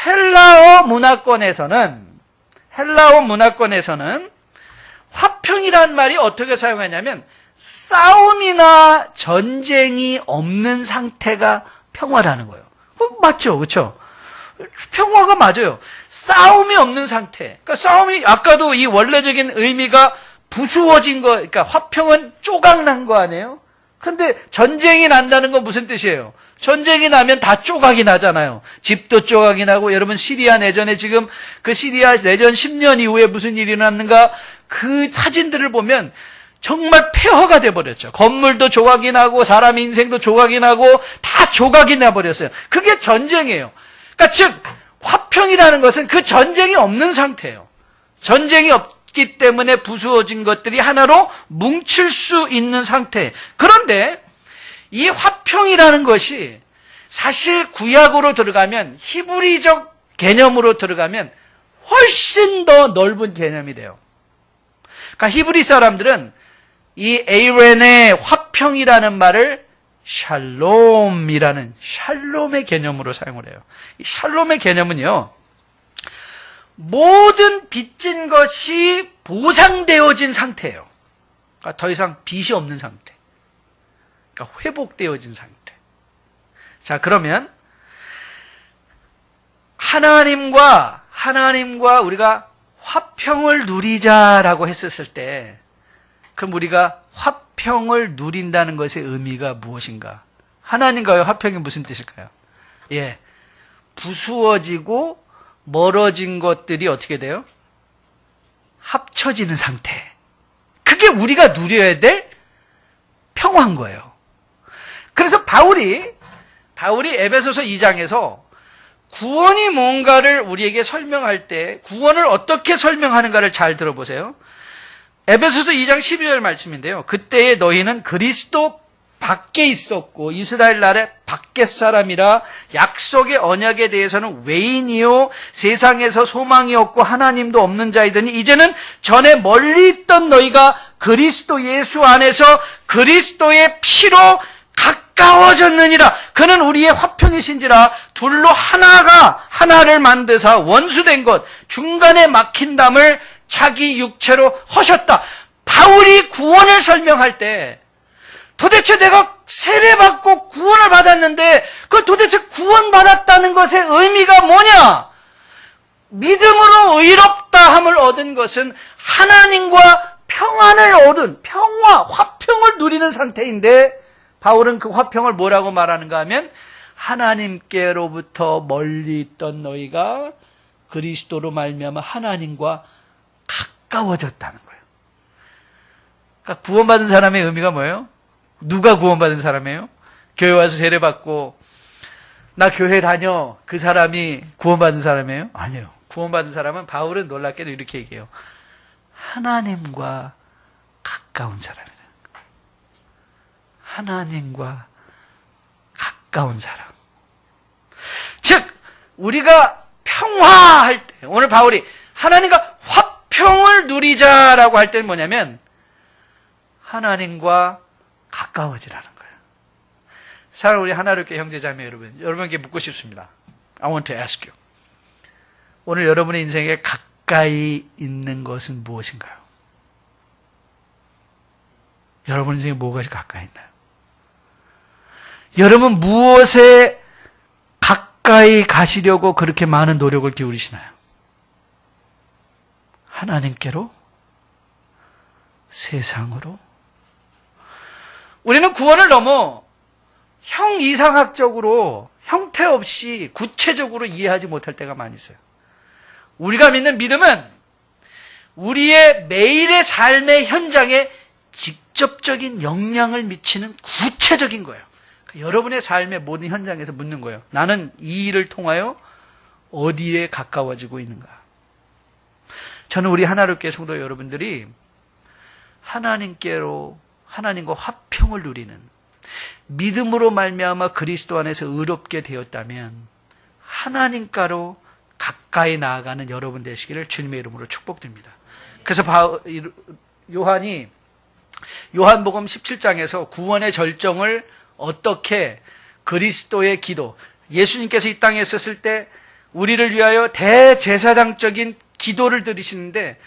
헬라어 문화권에서는 화평이라는 말이 어떻게 사용하냐면 싸움이나 전쟁이 없는 상태가 평화라는 거예요. 맞죠? 그렇죠? 평화가 맞아요. 싸움이 없는 상태. 그러니까 싸움이 아까도 이 원래적인 의미가 부수어진 거, 그러니까 화평은 조각난 거 아니에요? 그런데 전쟁이 난다는 건 무슨 뜻이에요? 전쟁이 나면 다 조각이 나잖아요. 집도 조각이 나고, 여러분 시리아 내전에 지금 그 시리아 내전 10년 이후에 무슨 일이 났는가? 그 사진들을 보면 정말 폐허가 돼버렸죠. 건물도 조각이 나고, 사람 인생도 조각이 나고, 다 조각이 나버렸어요. 그게 전쟁이에요. 그러니까 즉, 화평이라는 것은 그 전쟁이 없는 상태예요. 전쟁이 없기 때문에 부수어진 것들이 하나로 뭉칠 수 있는 상태. 그런데 이 화평이라는 것이 사실 구약으로 들어가면, 히브리적 개념으로 들어가면 훨씬 더 넓은 개념이 돼요. 그러니까 히브리 사람들은 이 에이렌의 화평이라는 말을 샬롬의 개념으로 사용을 해요. 이 샬롬의 개념은요, 모든 빚진 것이 보상되어진 상태예요. 그러니까 더 이상 빚이 없는 상태. 그러니까 회복되어진 상태. 자, 그러면 하나님과 우리가 화평을 누리자라고 했었을 때, 그럼 우리가 화평을 누린다는 것의 의미가 무엇인가? 하나님과의 화평이 무슨 뜻일까요? 예. 부수어지고 멀어진 것들이 어떻게 돼요? 합쳐지는 상태. 그게 우리가 누려야 될 평화인 거예요. 그래서 바울이 에베소서 2장에서 구원이 뭔가를 우리에게 설명할 때 구원을 어떻게 설명하는가를 잘 들어보세요. 에베소서 2장 12절 말씀인데요. 그때의 너희는 그리스도 밖에 있었고 이스라엘 나라의 밖에 사람이라 약속의 언약에 대해서는 외인이요 세상에서 소망이 없고 하나님도 없는 자이더니 이제는 전에 멀리 있던 너희가 그리스도 예수 안에서 그리스도의 피로 가까워졌느니라. 그는 우리의 화평이신지라 둘로 하나를 만드사 원수된 것 중간에 막힌 담을 자기 육체로 허셨다. 바울이 구원을 설명할 때 도대체 내가 세례받고 구원을 받았는데 그 도대체 구원받았다는 것의 의미가 뭐냐? 믿음으로 의롭다함을 얻은 것은 하나님과 평안을 얻은 평화, 화평을 누리는 상태인데 바울은 그 화평을 뭐라고 말하는가 하면 하나님께로부터 멀리 있던 너희가 그리스도로 말미암아 하나님과 가까워졌다는 거예요. 그러니까 구원받은 사람의 의미가 뭐예요? 누가 구원받은 사람이에요? 교회 와서 세례받고 나 교회 다녀 그 사람이 구원받은 사람이에요? 아니에요. 구원받은 사람은 바울은 놀랍게도 이렇게 얘기해요. 하나님과 가까운 사람이에요. 하나님과 가까운 사람. 즉 우리가 평화할 때 오늘 바울이 하나님과 화평을 누리자라고 할 때는 뭐냐면 하나님과 가까워지라는 거예요. 사랑하는 우리 하나님께 형제자매 여러분에게 묻고 싶습니다. I want to ask you. 오늘 여러분의 인생에 가까이 있는 것은 무엇인가요? 여러분 인생에 뭐가 가까이 있나요? 여러분 무엇에 가까이 가시려고 그렇게 많은 노력을 기울이시나요? 하나님께로? 세상으로? 우리는 구원을 넘어 형이상학적으로 형태 없이 구체적으로 이해하지 못할 때가 많이 있어요. 우리가 믿는 믿음은 우리의 매일의 삶의 현장에 직접적인 영향을 미치는 구체적인 거예요. 여러분의 삶의 모든 현장에서 묻는 거예요. 나는 이 일을 통하여 어디에 가까워지고 있는가? 저는 우리 하나님께 성도 여러분들이 하나님과 화평을 누리는 믿음으로 말미암아 그리스도 안에서 의롭게 되었다면 하나님과로 가까이 나아가는 여러분 되시기를 주님의 이름으로 축복드립니다. 그래서 요한이 요한복음 17장에서 구원의 절정을 어떻게 그리스도의 기도, 예수님께서 이 땅에 있었을 때 우리를 위하여 대제사장적인 기도를 드리시는데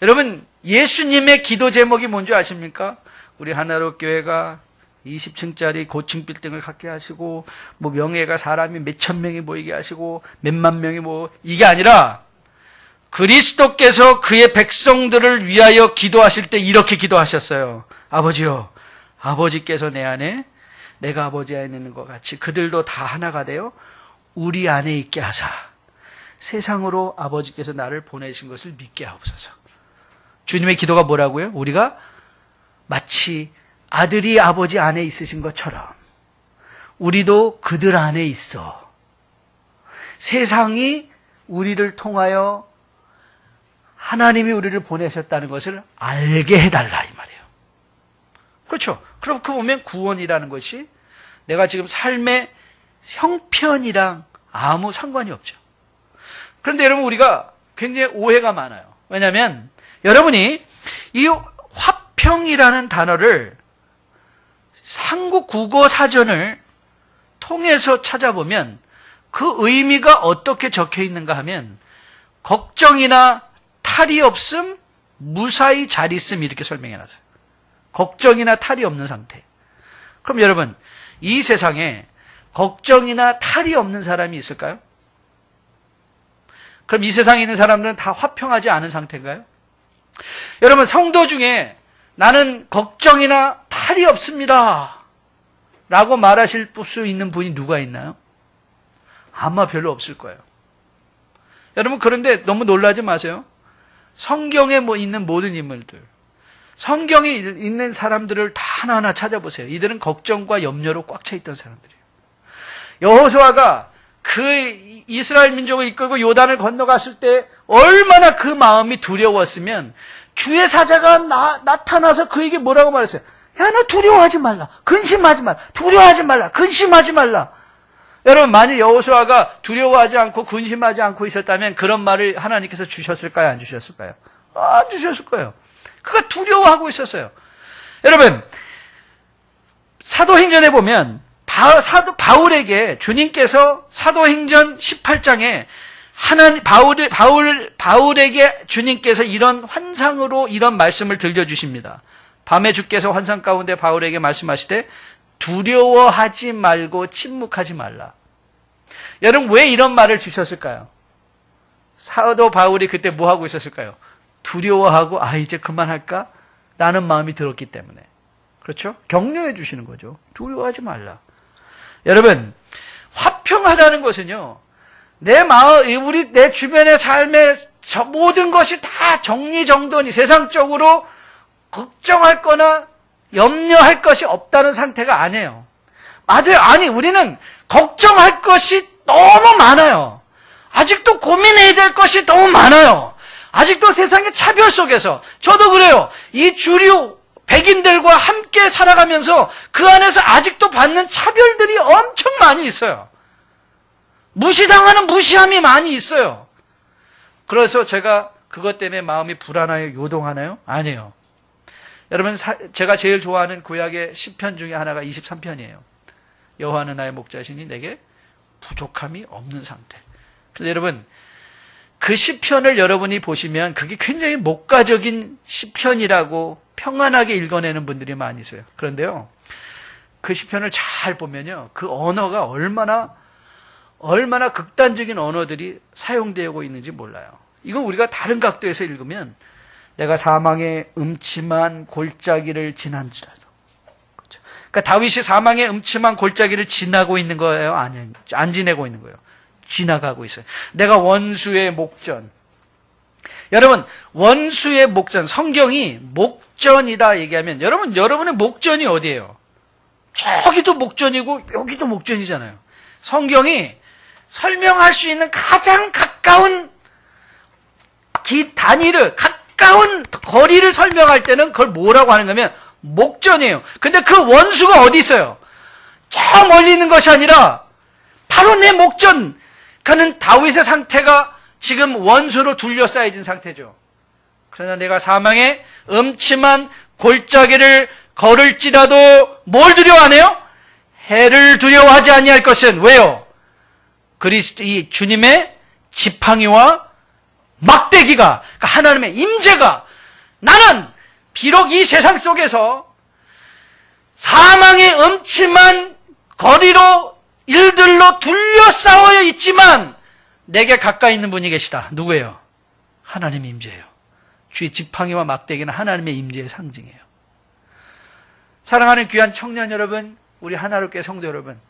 여러분 예수님의 기도 제목이 뭔지 아십니까? 우리 하나로 교회가 20층짜리 고층 빌딩을 갖게 하시고 뭐 명예가 사람이 몇천 명이 모이게 하시고 몇만 명이 이게 아니라 그리스도께서 그의 백성들을 위하여 기도하실 때 이렇게 기도하셨어요. 아버지요, 아버지께서 내 안에 내가 아버지 안에 있는 것 같이 그들도 다 하나가 되어 우리 안에 있게 하사 세상으로 아버지께서 나를 보내신 것을 믿게 하옵소서. 주님의 기도가 뭐라고요? 우리가 마치 아들이 아버지 안에 있으신 것처럼 우리도 그들 안에 있어. 세상이 우리를 통하여 하나님이 우리를 보내셨다는 것을 알게 해달라 이 말이에요. 그렇죠. 그럼 그 보면 구원이라는 것이 내가 지금 삶의 형편이랑 아무 상관이 없죠. 그런데 여러분 우리가 굉장히 오해가 많아요. 왜냐하면 여러분이 이 화평이라는 단어를 한국 국어 사전을 통해서 찾아보면 그 의미가 어떻게 적혀 있는가 하면 걱정이나 탈이 없음, 무사히 잘 있음 이렇게 설명해 놨어요. 걱정이나 탈이 없는 상태. 그럼 여러분 이 세상에 걱정이나 탈이 없는 사람이 있을까요? 그럼 이 세상에 있는 사람들은 다 화평하지 않은 상태인가요? 여러분 성도 중에 나는 걱정이나 탈이 없습니다 라고 말하실 수 있는 분이 누가 있나요? 아마 별로 없을 거예요. 여러분 그런데 너무 놀라지 마세요. 성경에 있는 모든 인물들, 성경에 있는 사람들을 다 하나하나 찾아보세요. 이들은 걱정과 염려로 꽉 차 있던 사람들이에요. 여호수아가 그 이스라엘 민족을 이끌고 요단을 건너갔을 때 얼마나 그 마음이 두려웠으면 주의 사자가 나타나서 그에게 뭐라고 말했어요? 야, 너 두려워하지 말라. 근심하지 말라. 두려워하지 말라. 근심하지 말라. 여러분, 만약 여호수아가 두려워하지 않고 근심하지 않고 있었다면 그런 말을 하나님께서 주셨을까요? 안 주셨을까요? 안 주셨을 거예요. 그가 두려워하고 있었어요. 여러분, 사도행전에 보면 사도 바울에게 주님께서 사도행전 18장에 바울에게 주님께서 이런 환상으로 이런 말씀을 들려주십니다. 밤에 주께서 환상 가운데 바울에게 말씀하시되 두려워하지 말고 침묵하지 말라. 여러분, 왜 이런 말을 주셨을까요? 사도 바울이 그때 뭐 하고 있었을까요? 두려워하고 이제 그만할까? 라는 마음이 들었기 때문에. 그렇죠? 격려해 주시는 거죠. 두려워하지 말라. 여러분, 화평하다는 것은요, 내 주변의 삶의 모든 것이 다 정리정돈이 세상적으로 걱정할 거나 염려할 것이 없다는 상태가 아니에요. 맞아요. 아니, 우리는 걱정할 것이 너무 많아요. 아직도 고민해야 될 것이 너무 많아요. 아직도 세상의 차별 속에서, 저도 그래요. 이 주류 백인들과 함께 살아가면서 그 안에서 아직도 받는 차별들이 엄청 많이 있어요. 무시당하는 무시함이 많이 있어요. 그래서 제가 그것 때문에 마음이 불안하여 요동하나요? 아니에요. 여러분, 제가 제일 좋아하는 구약의 시편 중에 하나가 23편이에요. 여호와는 나의 목자시니 내게 부족함이 없는 상태. 그래서 여러분, 그 시편을 여러분이 보시면 그게 굉장히 목가적인 시편이라고 평안하게 읽어내는 분들이 많이 있어요. 그런데요, 그 시편을 잘 보면요, 그 언어가 얼마나 극단적인 언어들이 사용되고 있는지 몰라요. 이건 우리가 다른 각도에서 읽으면 내가 사망의 음침한 골짜기를 지난지라도. 그렇죠? 그러니까 다윗이 사망의 음침한 골짜기를 지나고 있는 거예요? 아니요. 안 지내고 있는 거예요. 지나가고 있어요. 내가 원수의 목전. 여러분, 원수의 목전. 성경이 목전이다 얘기하면 여러분의 목전이 어디예요? 저기도 목전이고 여기도 목전이잖아요. 성경이 설명할 수 있는 가장 가까운 단위를, 가까운 거리를 설명할 때는 그걸 뭐라고 하는 거면 목전이에요. 근데 그 원수가 어디 있어요? 저 멀리 있는 것이 아니라 바로 내 목전. 그는 다윗의 상태가 지금 원수로 둘러싸여진 상태죠. 그러나 내가 사망의 음침한 골짜기를 걸을지라도 뭘 두려워하네요? 해를 두려워하지 아니할 것은 왜요? 이 주님의 지팡이와 막대기가, 그러니까 하나님의 임재가, 나는 비록 이 세상 속에서 사망의 음침한 거리로 일들로 둘러싸여 있지만 내게 가까이 있는 분이 계시다. 누구예요? 하나님의 임재예요. 주의 지팡이와 막대기는 하나님의 임재의 상징이에요. 사랑하는 귀한 청년 여러분, 우리 하나로교회 성도 여러분,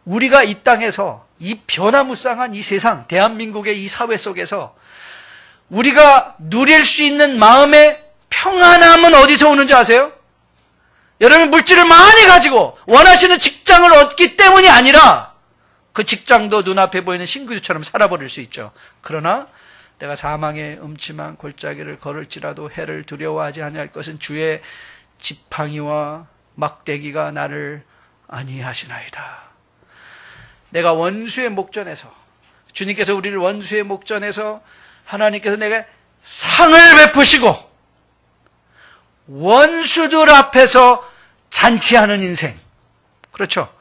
우리가 이 땅에서 이 변화무쌍한 이 세상, 대한민국의 이 사회 속에서 우리가 누릴 수 있는 마음의 평안함은 어디서 오는지 아세요? 여러분, 물질을 많이 가지고 원하시는 직장을 얻기 때문이 아니라 그 직장도 눈앞에 보이는 신구주처럼 살아버릴 수 있죠. 그러나 내가 사망의 음침한 골짜기를 걸을지라도 해를 두려워하지 아니할 것은 주의 지팡이와 막대기가 나를 안위하시나이다. 내가 원수의 목전에서, 주님께서 우리를 원수의 목전에서 하나님께서 내게 상을 베푸시고 원수들 앞에서 잔치하는 인생. 그렇죠.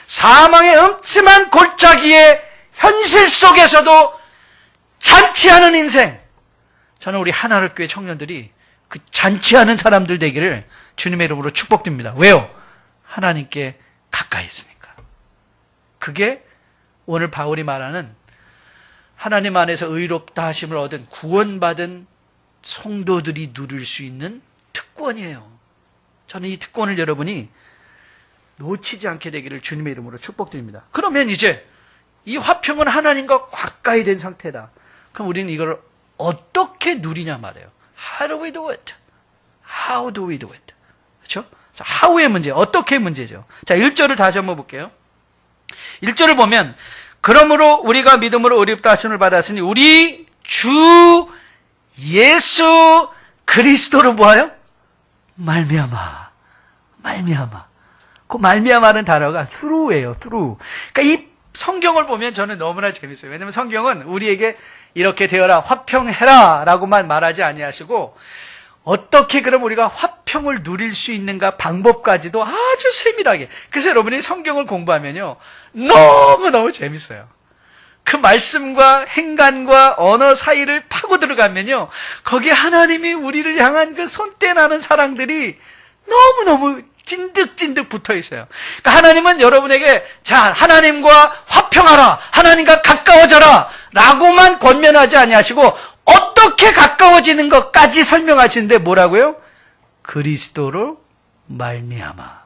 사망의 음침한 골짜기의 현실 속에서도 잔치하는 인생. 저는 우리 하나로교회 청년들이 그 잔치하는 사람들 되기를 주님의 이름으로 축복드립니다. 왜요? 하나님께 가까이 있으니까. 그게 오늘 바울이 말하는 하나님 안에서 의롭다 하심을 얻은 구원받은 성도들이 누릴 수 있는 특권이에요. 저는 이 특권을 여러분이 놓치지 않게 되기를 주님의 이름으로 축복드립니다. 그러면 이제 이 화평은 하나님과 가까이 된 상태다. 그럼 우리는 이걸 어떻게 누리냐 말이에요. How do we do it? How do we do it? 그렇죠? 자, how의 문제, 어떻게 문제죠. 자, 1절을 다시 한번 볼게요. 1절을 보면 그러므로 우리가 믿음으로 의롭다 하심을 받았으니 우리 주 예수 그리스도로 뭐하여? 말미암아 말미암아. 그 말미암아는 단어가 through예요. through. 그러니까 이 성경을 보면 저는 너무나 재밌어요. 왜냐하면 성경은 우리에게 이렇게 되어라, 화평해라 라고만 말하지 아니하시고 어떻게 그럼 우리가 화평을 누릴 수 있는가 방법까지도 아주 세밀하게. 그래서 여러분이 성경을 공부하면요, 너무너무 재밌어요. 그 말씀과 행간과 언어 사이를 파고 들어가면요, 거기에 하나님이 우리를 향한 그 손대나는 사랑들이 너무너무 찐득찐득 붙어 있어요. 그러니까 하나님은 여러분에게 자, 하나님과 화평하라, 하나님과 가까워져라 라고만 권면하지 아니하시고 어떻게 가까워지는 것까지 설명하시는데 뭐라고요? 그리스도로 말미암아.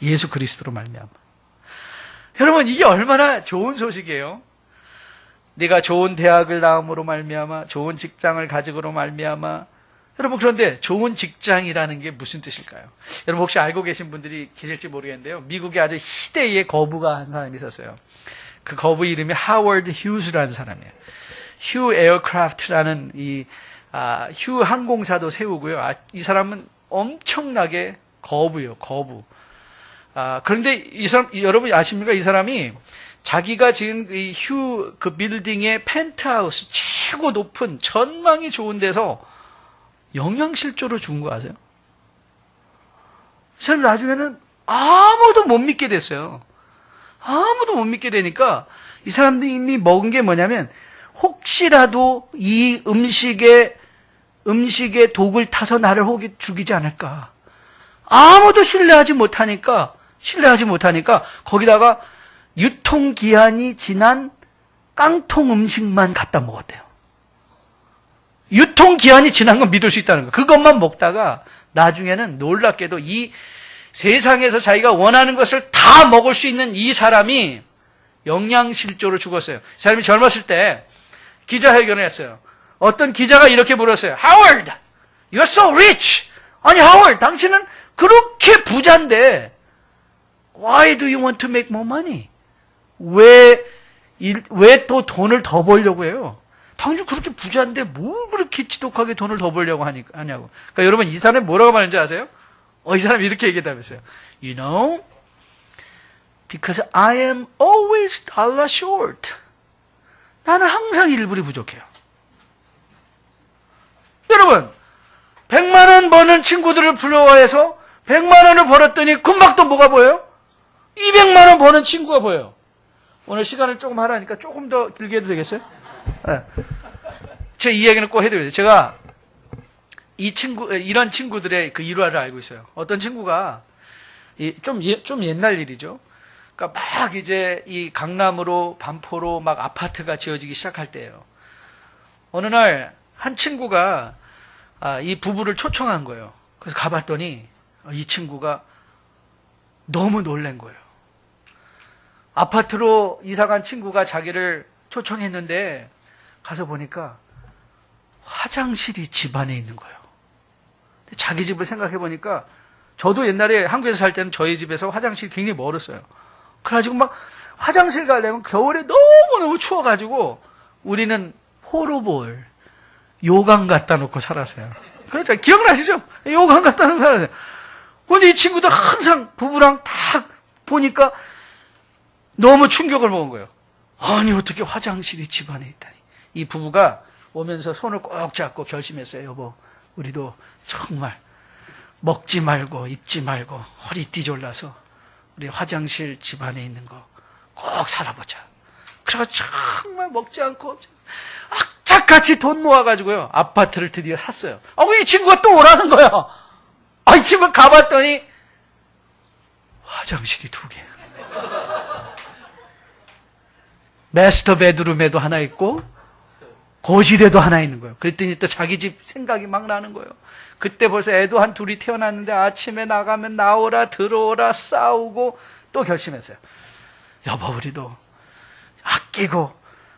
예수 그리스도로 말미암아. 여러분, 이게 얼마나 좋은 소식이에요. 네가 좋은 대학을 나옴으로 말미암아, 좋은 직장을 가지고로 말미암아. 여러분, 그런데 좋은 직장이라는 게 무슨 뜻일까요? 여러분 혹시 알고 계신 분들이 계실지 모르겠는데요, 미국에 아주 희대의 거부가 한 사람이 있었어요. 그 거부 이름이 하워드 휴즈라는 사람이에요. 휴 에어크래프트라는 휴 항공사도 세우고요. 이 사람은 엄청나게 거부예요. 거부. 그런데 이 사람, 여러분 아십니까? 이 사람이 자기가 지은 그 빌딩의 펜트하우스, 최고 높은 전망이 좋은 데서 영양실조로 죽은 거 아세요? 이 사람 나중에는 아무도 못 믿게 됐어요. 아무도 못 믿게 되니까 이 사람들이 이미 먹은 게 뭐냐면, 혹시라도 이 음식에 독을 타서 나를 혹이 죽이지 않을까. 아무도 신뢰하지 못하니까 거기다가 유통기한이 지난 깡통 음식만 갖다 먹었대요. 유통기한이 지난 건 믿을 수 있다는 거. 그것만 먹다가 나중에는 놀랍게도 이 세상에서 자기가 원하는 것을 다 먹을 수 있는 이 사람이 영양실조로 죽었어요. 이 사람이 젊었을 때 기자회견을 했어요. 어떤 기자가 이렇게 물었어요. Howard, you're so rich. 아니, Howard, 당신은 그렇게 부자인데 Why do you want to make more money? 왜 또 돈을 더 벌려고 해요? 당신 그렇게 부자인데 뭘 그렇게 지독하게 돈을 더 벌려고 하냐고. 그러니까 여러분, 이 사람이 뭐라고 말하는지 아세요? 이 사람이 이렇게 얘기했다면서요. You know, because I am always dollar short. 나는 항상 일불이 부족해요. 여러분, 100만 원 버는 친구들을 부러워해서 100만 원을 벌었더니 금방 또 뭐가 보여요? 200만 원 버는 친구가 보여요. 오늘 시간을 조금 하라니까 조금 더 길게 해도 되겠어요? 네. 제가 이 얘기는 꼭 해드려야 돼요. 제가 이런 친구들의 그 일화를 알고 있어요. 어떤 친구가 좀 옛날 일이죠. 그러니까 막 이제 이 강남으로 반포로 막 아파트가 지어지기 시작할 때예요. 어느 날 한 친구가 이 부부를 초청한 거예요. 그래서 가봤더니 이 친구가 너무 놀란 거예요. 아파트로 이사간 친구가 자기를 초청했는데 가서 보니까 화장실이 집 안에 있는 거예요. 자기 집을 생각해 보니까, 저도 옛날에 한국에서 살 때는 저희 집에서 화장실이 굉장히 멀었어요. 그래가지고 막 화장실 가려면 겨울에 너무너무 추워가지고 우리는 호로볼, 요강 갖다 놓고 살았어요. 그렇죠? 기억나시죠? 요강 갖다 놓고 살았어요. 근데 이 친구도 항상 부부랑 딱 보니까 너무 충격을 먹은 거예요. 아니, 어떻게 화장실이 집 안에 있다니. 이 부부가 오면서 손을 꼭 잡고 결심했어요. 여보, 우리도 정말 먹지 말고 입지 말고 허리띠 졸라서 우리 화장실 집 안에 있는 거 꼭 살아보자. 그래서 정말 먹지 않고 악착같이 돈 모아가지고요, 아파트를 드디어 샀어요. 이 친구가 또 오라는 거야. 이 친구 가봤더니 화장실이 2개. 마스터 베드룸에도 하나 있고 거실에도 하나 있는 거예요. 그랬더니 또 자기 집 생각이 막 나는 거예요. 그때 벌써 애도 한 2이 태어났는데 아침에 나가면 나오라 들어오라 싸우고 또 결심했어요. 여보, 우리도 아끼고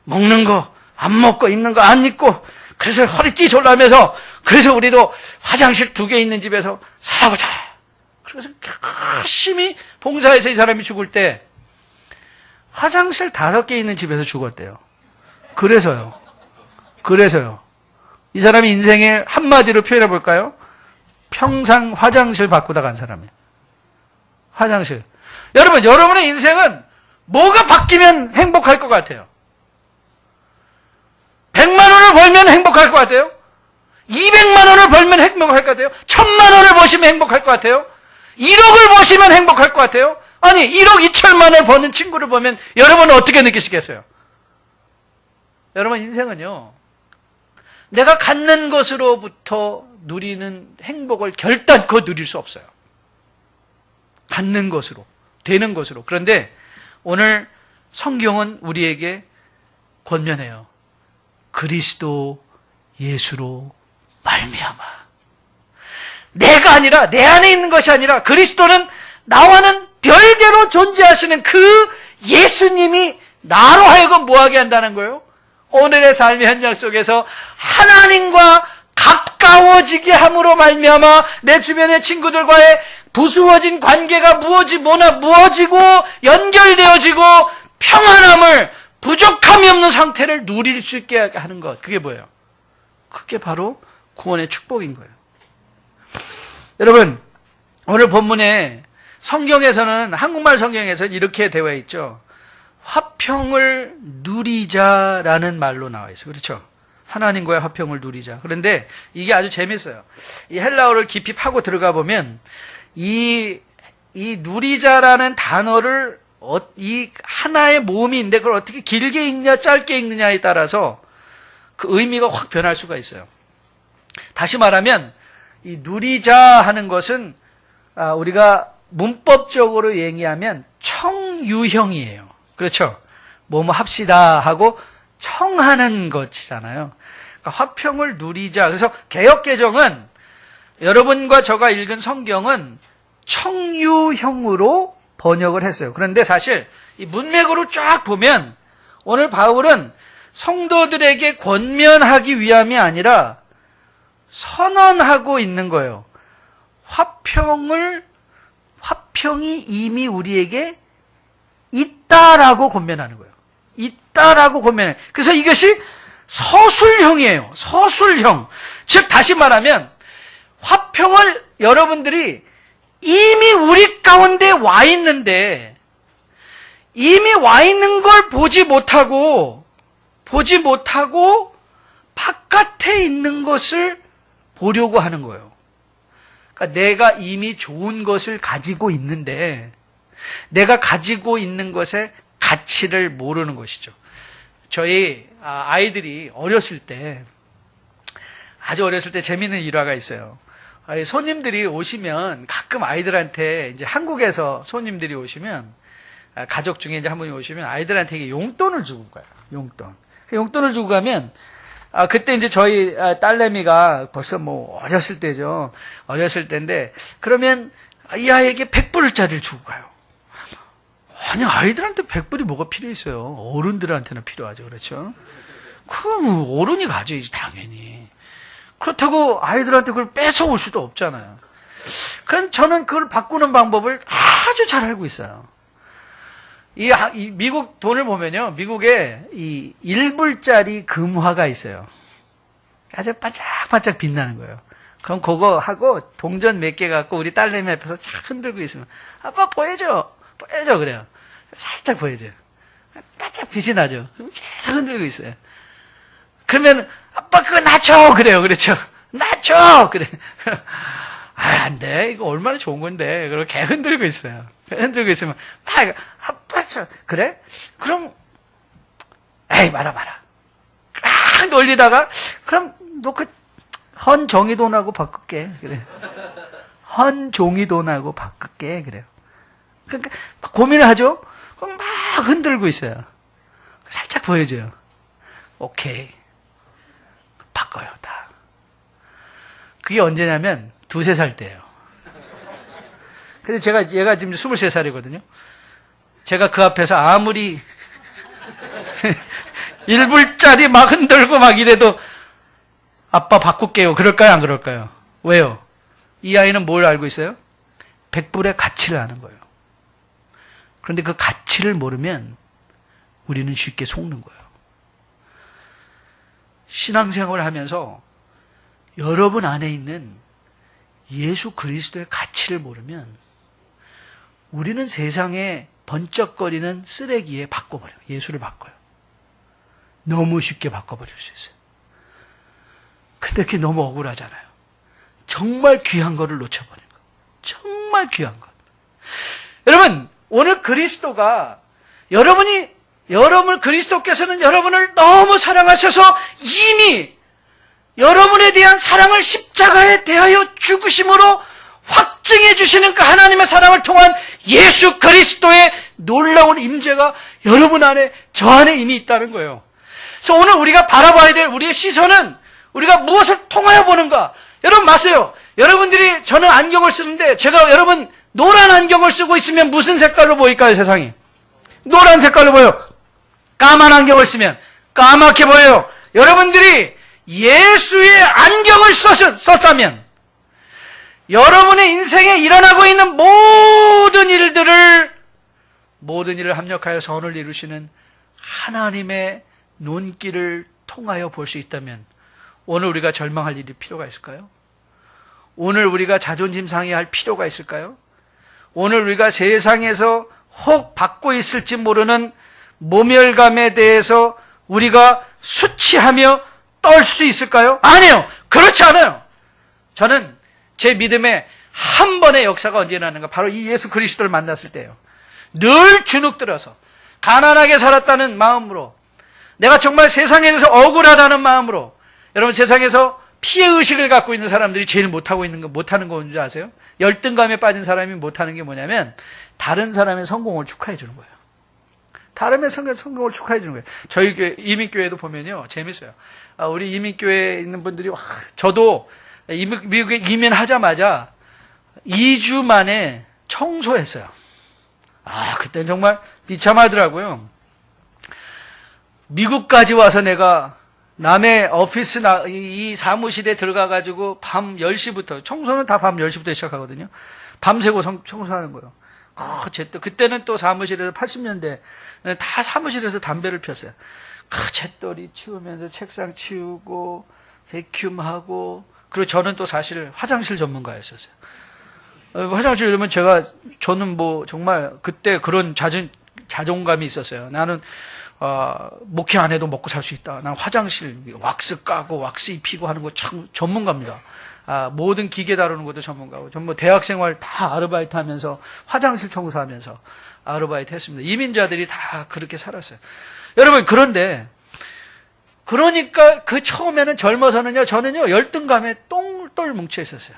먹는 거 안 먹고 입는 거 안 입고 그래서 허리띠 졸라면서 그래서 우리도 화장실 2개 있는 집에서 살아보자. 그래서 열심히 봉사해서 이 사람이 죽을 때 화장실 5개 있는 집에서 죽었대요. 그래서요. 이 사람이 인생의 한마디로 표현해 볼까요? 평생 화장실 바꾸다 간 사람이에요. 화장실. 여러분, 여러분의 인생은 뭐가 바뀌면 행복할 것 같아요? 100만 원을 벌면 행복할 것 같아요? 200만 원을 벌면 행복할 것 같아요? 1000만 원을 버시면 행복할 것 같아요? 1억을 버시면 행복할 것 같아요? 아니, 1억 2천만 원을 버는 친구를 보면 여러분은 어떻게 느끼시겠어요? 여러분, 인생은요, 내가 갖는 것으로부터 누리는 행복을 결단코 누릴 수 없어요. 갖는 것으로, 되는 것으로. 그런데 오늘 성경은 우리에게 권면해요. 그리스도 예수로 말미암아. 내가 아니라, 내 안에 있는 것이 아니라 그리스도는 나와는 별개로 존재하시는 그 예수님이 나로 하여금 뭐하게 한다는 거예요? 오늘의 삶의 현장 속에서 하나님과 가까워지게 함으로 말미암아 내 주변의 친구들과의 부수어진 관계가 무어지고 연결되어지고 평안함을, 부족함이 없는 상태를 누릴 수 있게 하는 것. 그게 뭐예요? 그게 바로 구원의 축복인 거예요. 여러분, 오늘 본문에 성경에서는, 한국말 성경에서는 이렇게 되어 있죠. 화평을 누리자라는 말로 나와 있어요. 그렇죠? 하나님과의 화평을 누리자. 그런데 이게 아주 재밌어요. 이 헬라어를 깊이 파고 들어가 보면 이 누리자라는 단어를 이 하나의 모음인데 그걸 어떻게 길게 읽냐 짧게 읽느냐에 따라서 그 의미가 확 변할 수가 있어요. 다시 말하면 이 누리자 하는 것은 우리가 문법적으로 얘기하면 청유형이에요. 그렇죠? 뭐뭐 합시다 하고 청하는 것이잖아요. 그러니까 화평을 누리자. 그래서 개역개정은 여러분과 저가 읽은 성경은 청유형으로 번역을 했어요. 그런데 사실 이 문맥으로 쫙 보면 오늘 바울은 성도들에게 권면하기 위함이 아니라 선언하고 있는 거예요. 화평이 이미 우리에게 있다라고 권면하는 거예요. 있다라고 권면해요. 그래서 이것이 서술형이에요. 서술형. 즉 다시 말하면 화평을 여러분들이 이미 우리 가운데 와 있는데 이미 와 있는 걸 보지 못하고 바깥에 있는 것을 보려고 하는 거예요. 그러니까 내가 이미 좋은 것을 가지고 있는데 내가 가지고 있는 것의 가치를 모르는 것이죠. 저희 아이들이 아주 어렸을 때 재미있는 일화가 있어요. 손님들이 오시면 가끔 아이들한테 이제 한국에서 손님들이 오시면 가족 중에 이제 한 분이 오시면 아이들한테 용돈을 주고 가요. 용돈을 주고 가면 그때 이제 저희 딸내미가 벌써 뭐 어렸을 때죠. 어렸을 때인데 그러면 이 아이에게 100불짜리를 주고 가요. 아니 아이들한테 100불이 뭐가 필요 있어요. 어른들한테는 필요하죠. 그렇죠? 그럼 어른이 가져야지 당연히. 그렇다고 아이들한테 그걸 뺏어올 수도 없잖아요. 그럼 저는 그걸 바꾸는 방법을 아주 잘 알고 있어요. 이 미국 돈을 보면요. 미국에 이 1불짜리 금화가 있어요. 아주 반짝반짝 빛나는 거예요. 그럼 그거 하고 동전 몇 개 갖고 우리 딸내미 앞에서 착 흔들고 있으면 아빠 보여줘 그래요. 살짝 보여줘요. 반짝 빛이 나죠. 계속 흔들고 있어요. 그러면 아빠 그거 낮춰 그래요. 그렇죠? 낮춰 그래. 안 돼. 이거 얼마나 좋은 건데. 그리고 걔 흔들고 있어요. 흔들고 있으면 아빠 그래? 그럼 에이 말아. 막 놀리다가 그럼 너 그 헌정의돈하고 바꿀게. 그래. 헌종이돈하고 바꿀게. 그래요. 그러니까 고민을 하죠. 그럼 막 흔들고 있어요. 살짝 보여줘요. 오케이. 바꿔요, 다. 그게 언제냐면, 2-3살 때예요. 근데 얘가 지금 23살이거든요. 제가 그 앞에서 아무리 1불짜리 막 흔들고 막 이래도 아빠 바꿀게요. 그럴까요? 안 그럴까요? 왜요? 이 아이는 뭘 알고 있어요? 100불의 가치를 아는 거예요. 그런데 그 가치를 모르면 우리는 쉽게 속는 거예요. 신앙생활을 하면서 여러분 안에 있는 예수 그리스도의 가치를 모르면 우리는 세상에 번쩍거리는 쓰레기에 바꿔버려요. 예수를 바꿔요. 너무 쉽게 바꿔버릴 수 있어요. 근데 그게 너무 억울하잖아요. 정말 귀한 거를 놓쳐버린 거. 정말 귀한 것. 여러분, 오늘 그리스도가 여러분 그리스도께서는 여러분을 너무 사랑하셔서 이미 여러분에 대한 사랑을 십자가에 대하여 죽으심으로 확증해 주시는 그 하나님의 사랑을 통한 예수 그리스도의 놀라운 임재가 여러분 안에, 저 안에 이미 있다는 거예요. 그래서 오늘 우리가 바라봐야 될 우리의 시선은 우리가 무엇을 통하여 보는가? 여러분 맞아요. 여러분들이, 저는 안경을 쓰는데 제가 여러분 노란 안경을 쓰고 있으면 무슨 색깔로 보일까요, 세상이? 노란 색깔로 보여요. 까만 안경을 쓰면 까맣게 보여요. 여러분들이 예수의 안경을 썼다면 여러분의 인생에 일어나고 있는 모든 일을 합력하여 선을 이루시는 하나님의 눈길을 통하여 볼 수 있다면 오늘 우리가 절망할 일이 필요가 있을까요? 오늘 우리가 자존심 상해할 필요가 있을까요? 오늘 우리가 세상에서 혹 받고 있을지 모르는 모멸감에 대해서 우리가 수치하며 떨 수 있을까요? 아니요. 그렇지 않아요. 저는 제 믿음에 한 번의 역사가 언제 나는가? 바로 이 예수 그리스도를 만났을 때예요. 늘 주눅들어서 가난하게 살았다는 마음으로, 내가 정말 세상에 대해서 억울하다는 마음으로, 여러분 세상에서 피해의식을 갖고 있는 사람들이 제일 못하는 거 뭔지 아세요? 열등감에 빠진 사람이 못하는 게 뭐냐면 다른 사람의 성공을 축하해 주는 거예요. 다른 사람의 성공을 축하해 주는 거예요. 저희 교회, 이민교회도 보면요, 재밌어요. 우리 이민교회에 있는 분들이, 저도 미국에 이민하자마자 2주 만에 청소했어요. 그때는 정말 비참하더라고요. 미국까지 와서 내가 남의 오피스, 이 사무실에 들어가가지고 밤 10시부터, 청소는 다 밤 10시부터 시작하거든요. 밤새고 청소하는 거예요. 그때는 또 사무실에서 80년대, 다 사무실에서 담배를 폈어요. 잿더리 치우면서 책상 치우고, 베큐um하고, 그리고 저는 또 사실 화장실 전문가였었어요. 화장실 이러면 저는 정말 그때 그런 자존감이 있었어요. 나는, 목회 안 해도 먹고 살 수 있다. 난 화장실, 왁스 까고, 왁스 입히고 하는 거 참 전문가입니다. 모든 기계 다루는 것도 전문가고, 전 대학 생활 다 아르바이트 하면서, 화장실 청소하면서 아르바이트 했습니다. 이민자들이 다 그렇게 살았어요. 여러분, 그러니까 그 처음에는 젊어서는요, 저는요, 열등감에 똥돌 뭉쳐 있었어요.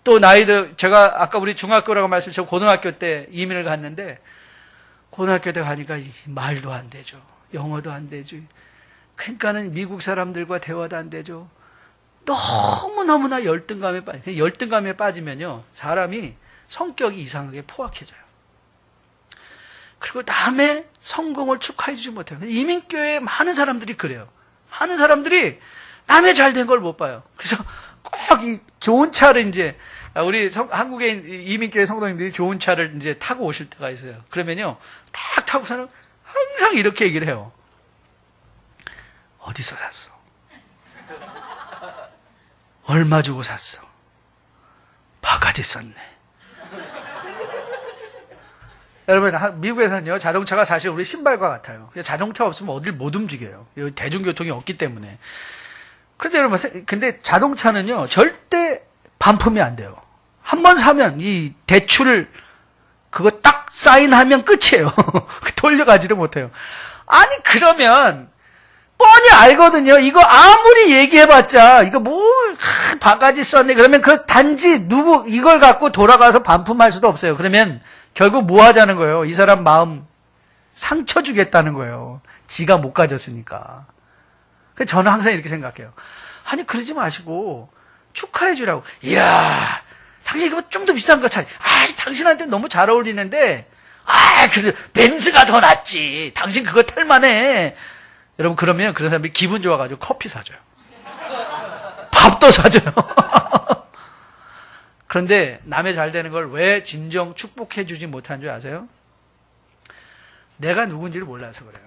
또 제가 아까 우리 중학교라고 말씀드렸죠. 고등학교 때 이민을 갔는데, 고등학교 때 가니까 말도 안 되죠. 영어도 안 되죠. 그러니까는 미국 사람들과 대화도 안 되죠. 너무너무나 열등감에 빠지면요, 사람이 성격이 이상하게 포악해져요. 그리고 남의 성공을 축하해주지 못해요. 이민교회에 많은 사람들이 그래요. 많은 사람들이 남의 잘된 걸 못 봐요. 그래서 꼭 이 좋은 차를 우리 한국의 이민교회 성도님들이 좋은 차를 타고 오실 때가 있어요. 그러면요, 딱 타고서는 항상 이렇게 얘기를 해요. 어디서 샀어? 얼마 주고 샀어? 바가지 썼네. 여러분, 미국에서는요, 자동차가 사실 우리 신발과 같아요. 자동차 없으면 어딜 못 움직여요. 대중교통이 없기 때문에. 그런데 여러분, 근데 자동차는요, 절대 반품이 안 돼요. 한 번 사면 이 대출 그거 딱 사인하면 끝이에요. 돌려가지도 못해요. 아니, 그러면 뻔히 알거든요. 이거 아무리 얘기해봤자 이거 바가지 썼네. 그러면 그 단지 이걸 갖고 돌아가서 반품할 수도 없어요. 그러면 결국 뭐 하자는 거예요? 이 사람 마음 상처 주겠다는 거예요. 지가 못 가졌으니까. 그래서 저는 항상 이렇게 생각해요. 아니, 그러지 마시고 축하해 주라고. 이야, 당신 이거 좀 더 비싼 거 차지. 당신한테 너무 잘 어울리는데, 그래, 벤츠가 더 낫지. 당신 그거 탈만해. 여러분, 그러면 그런 사람이 기분 좋아가지고 커피 사줘요. 밥도 사줘요. 그런데 남의 잘 되는 걸 왜 진정 축복해 주지 못한 줄 아세요? 내가 누군지를 몰라서 그래요.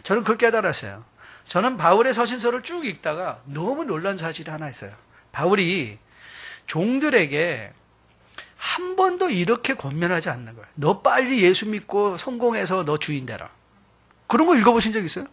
저는 그걸 깨달았어요. 저는 바울의 서신서를 쭉 읽다가 너무 놀란 사실이 하나 있어요. 바울이 종들에게 한 번도 이렇게 권면하지 않는 거예요. 너 빨리 예수 믿고 성공해서 너 주인 되라. 그런 거 읽어보신 적 있어요?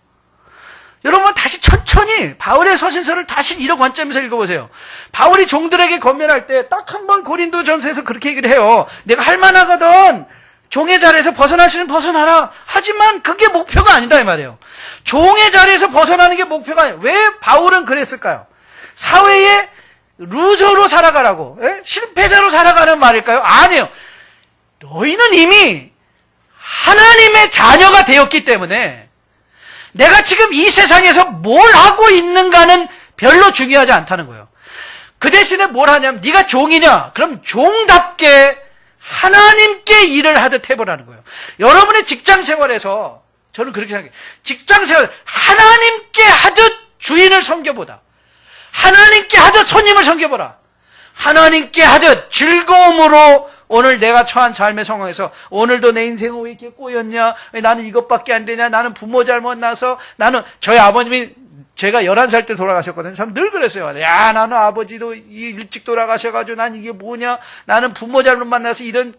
여러분 다시 천천히 바울의 서신서를 다시 이런 관점에서 읽어보세요. 바울이 종들에게 권면할 때 딱 한 번 고린도전서에서 그렇게 얘기를 해요. 내가 할 만하거든. 종의 자리에서 벗어날 수 있으면 벗어나라. 하지만 그게 목표가 아니다 이 말이에요. 종의 자리에서 벗어나는 게 목표가 아니에요. 왜 바울은 그랬을까요? 사회에 루저로 살아가라고, 실패자로 살아가는 말일까요? 아니에요. 너희는 이미 하나님의 자녀가 되었기 때문에 내가 지금 이 세상에서 뭘 하고 있는가는 별로 중요하지 않다는 거예요. 그 대신에 뭘 하냐면 네가 종이냐? 그럼 종답게 하나님께 일을 하듯 해보라는 거예요. 여러분의 직장 생활에서 저는 그렇게 생각해요. 직장 생활 하나님께 하듯 주인을 섬겨보다. 하나님께 하듯 손님을 섬겨보라. 하나님께 하듯 즐거움으로 오늘 내가 처한 삶의 상황에서 오늘도 내 인생은 왜 이렇게 꼬였냐? 왜 나는 이것밖에 안 되냐? 나는 부모 잘못 나서 나는 저희 아버님이 제가 11살 때 돌아가셨거든요. 참 늘 그랬어요. 야, 나는 아버지도 일찍 돌아가셔가지고 난 이게 뭐냐? 나는 부모 잘못 만나서 이런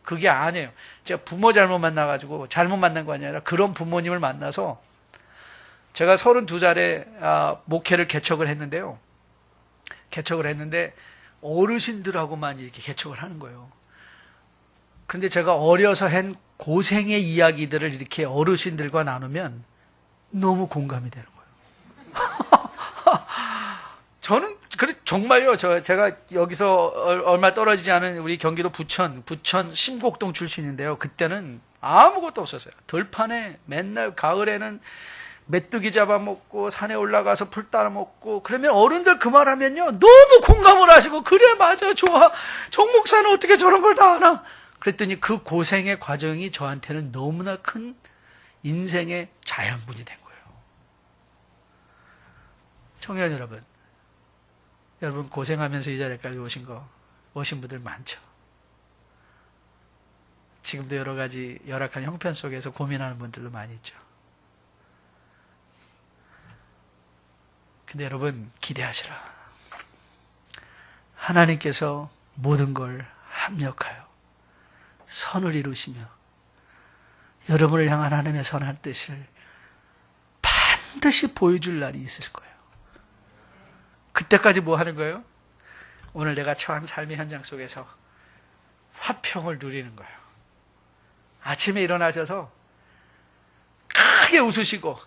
그게 아니에요. 제가 부모 잘못 만나가지고 잘못 만난 거 아니라 그런 부모님을 만나서 제가 32살에 목회를 개척을 했는데요. 개척을 했는데 어르신들하고만 이렇게 개척을 하는 거예요. 그런데 제가 어려서 한 고생의 이야기들을 이렇게 어르신들과 나누면 너무 공감이 되는 거예요. 저는 정말요. 제가 여기서 얼마 떨어지지 않은 우리 경기도 부천 심곡동 출신인데요. 그때는 아무것도 없었어요. 들판에 맨날 가을에는 메뚜기 잡아먹고 산에 올라가서 풀 따라먹고 그러면 어른들 그 말하면요 너무 공감을 하시고 그래 맞아 좋아 정 목사는 어떻게 저런 걸 다 하나 그랬더니 그 고생의 과정이 저한테는 너무나 큰 인생의 자양분이 된 거예요. 청년 여러분 고생하면서 이 자리까지 오신 분들 많죠. 지금도 여러 가지 열악한 형편 속에서 고민하는 분들도 많이 있죠. 근데 여러분 기대하시라. 하나님께서 모든 걸 합력하여 선을 이루시며 여러분을 향한 하나님의 선한 뜻을 반드시 보여줄 날이 있을 거예요. 그때까지 뭐 하는 거예요? 오늘 내가 처한 삶의 현장 속에서 화평을 누리는 거예요. 아침에 일어나셔서 크게 웃으시고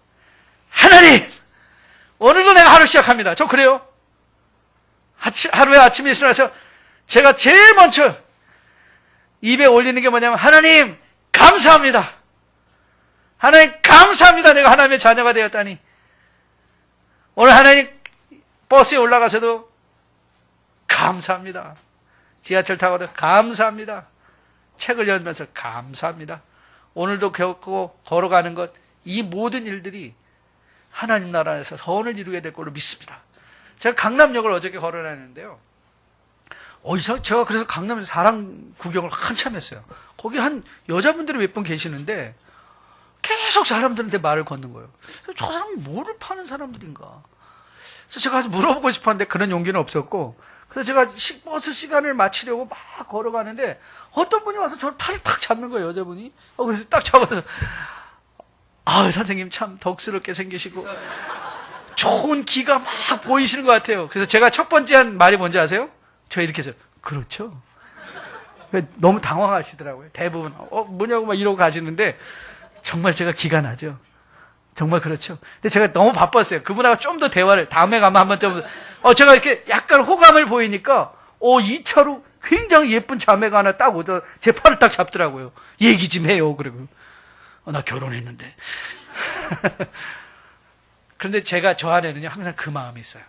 하나님! 오늘도 내가 하루 시작합니다. 저 그래요. 하루에 아침에 일어나서 제가 제일 먼저 입에 올리는 게 뭐냐면 하나님 감사합니다. 하나님 감사합니다. 내가 하나님의 자녀가 되었다니. 오늘 하나님 버스에 올라가서도 감사합니다. 지하철 타고도 감사합니다. 책을 열면서 감사합니다. 오늘도 겪고 걸어가는 것, 이 모든 일들이 하나님 나라에서 선을 이루게 될 걸로 믿습니다. 제가 강남역을 어저께 걸어다녔는데요. 제가 그래서 강남에서 사람 구경을 한참 했어요. 거기 한 여자분들이 몇 분 계시는데 계속 사람들한테 말을 걸는 거예요. 저 사람이 뭐를 파는 사람들인가. 그래서 제가 가서 물어보고 싶었는데 그런 용기는 없었고 그래서 제가 버스 시간을 마치려고 막 걸어가는데 어떤 분이 와서 저를 팔을 탁 잡는 거예요. 여자분이. 그래서 딱 잡아서 선생님 참 덕스럽게 생기시고 좋은 기가 막 보이시는 것 같아요. 그래서 제가 첫 번째 한 말이 뭔지 아세요? 저 이렇게 해서 그렇죠. 너무 당황하시더라고요. 대부분 뭐냐고 막 이러고 가시는데 정말 제가 기가 나죠. 정말 그렇죠. 근데 제가 너무 바빴어요. 그분하고 좀 더 대화를 다음에 가면 한번 좀 제가 이렇게 약간 호감을 보이니까 2차로 굉장히 예쁜 자매가 하나 딱 오더 제 팔을 딱 잡더라고요. 얘기 좀 해요. 그러고 나 결혼했는데. 그런데 저 안에는요 항상 그 마음이 있어요.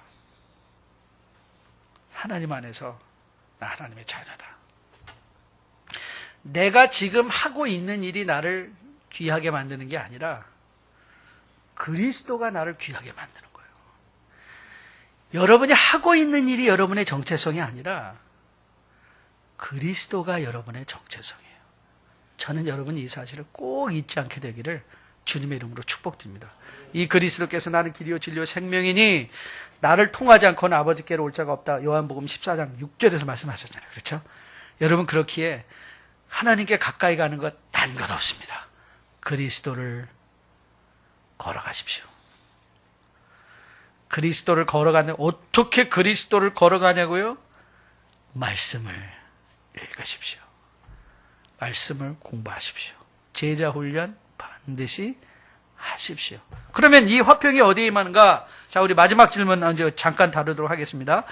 하나님 안에서 나 하나님의 자녀다. 내가 지금 하고 있는 일이 나를 귀하게 만드는 게 아니라 그리스도가 나를 귀하게 만드는 거예요. 여러분이 하고 있는 일이 여러분의 정체성이 아니라 그리스도가 여러분의 정체성이에요. 저는 여러분이 이 사실을 꼭 잊지 않게 되기를 주님의 이름으로 축복드립니다. 이 그리스도께서 나는 길이요 진리요 생명이니 나를 통하지 않고는 아버지께로 올 자가 없다. 요한복음 14장 6절에서 말씀하셨잖아요. 그렇죠? 여러분 그렇기에 하나님께 가까이 가는 것 단 것 없습니다. 그리스도를 걸어가십시오. 그리스도를 걸어가는, 어떻게 그리스도를 걸어가냐고요? 말씀을 읽으십시오. 말씀을 공부하십시오. 제자 훈련 반드시 하십시오. 그러면 이 화평이 어디에 임하는가? 자, 우리 마지막 질문 잠깐 다루도록 하겠습니다.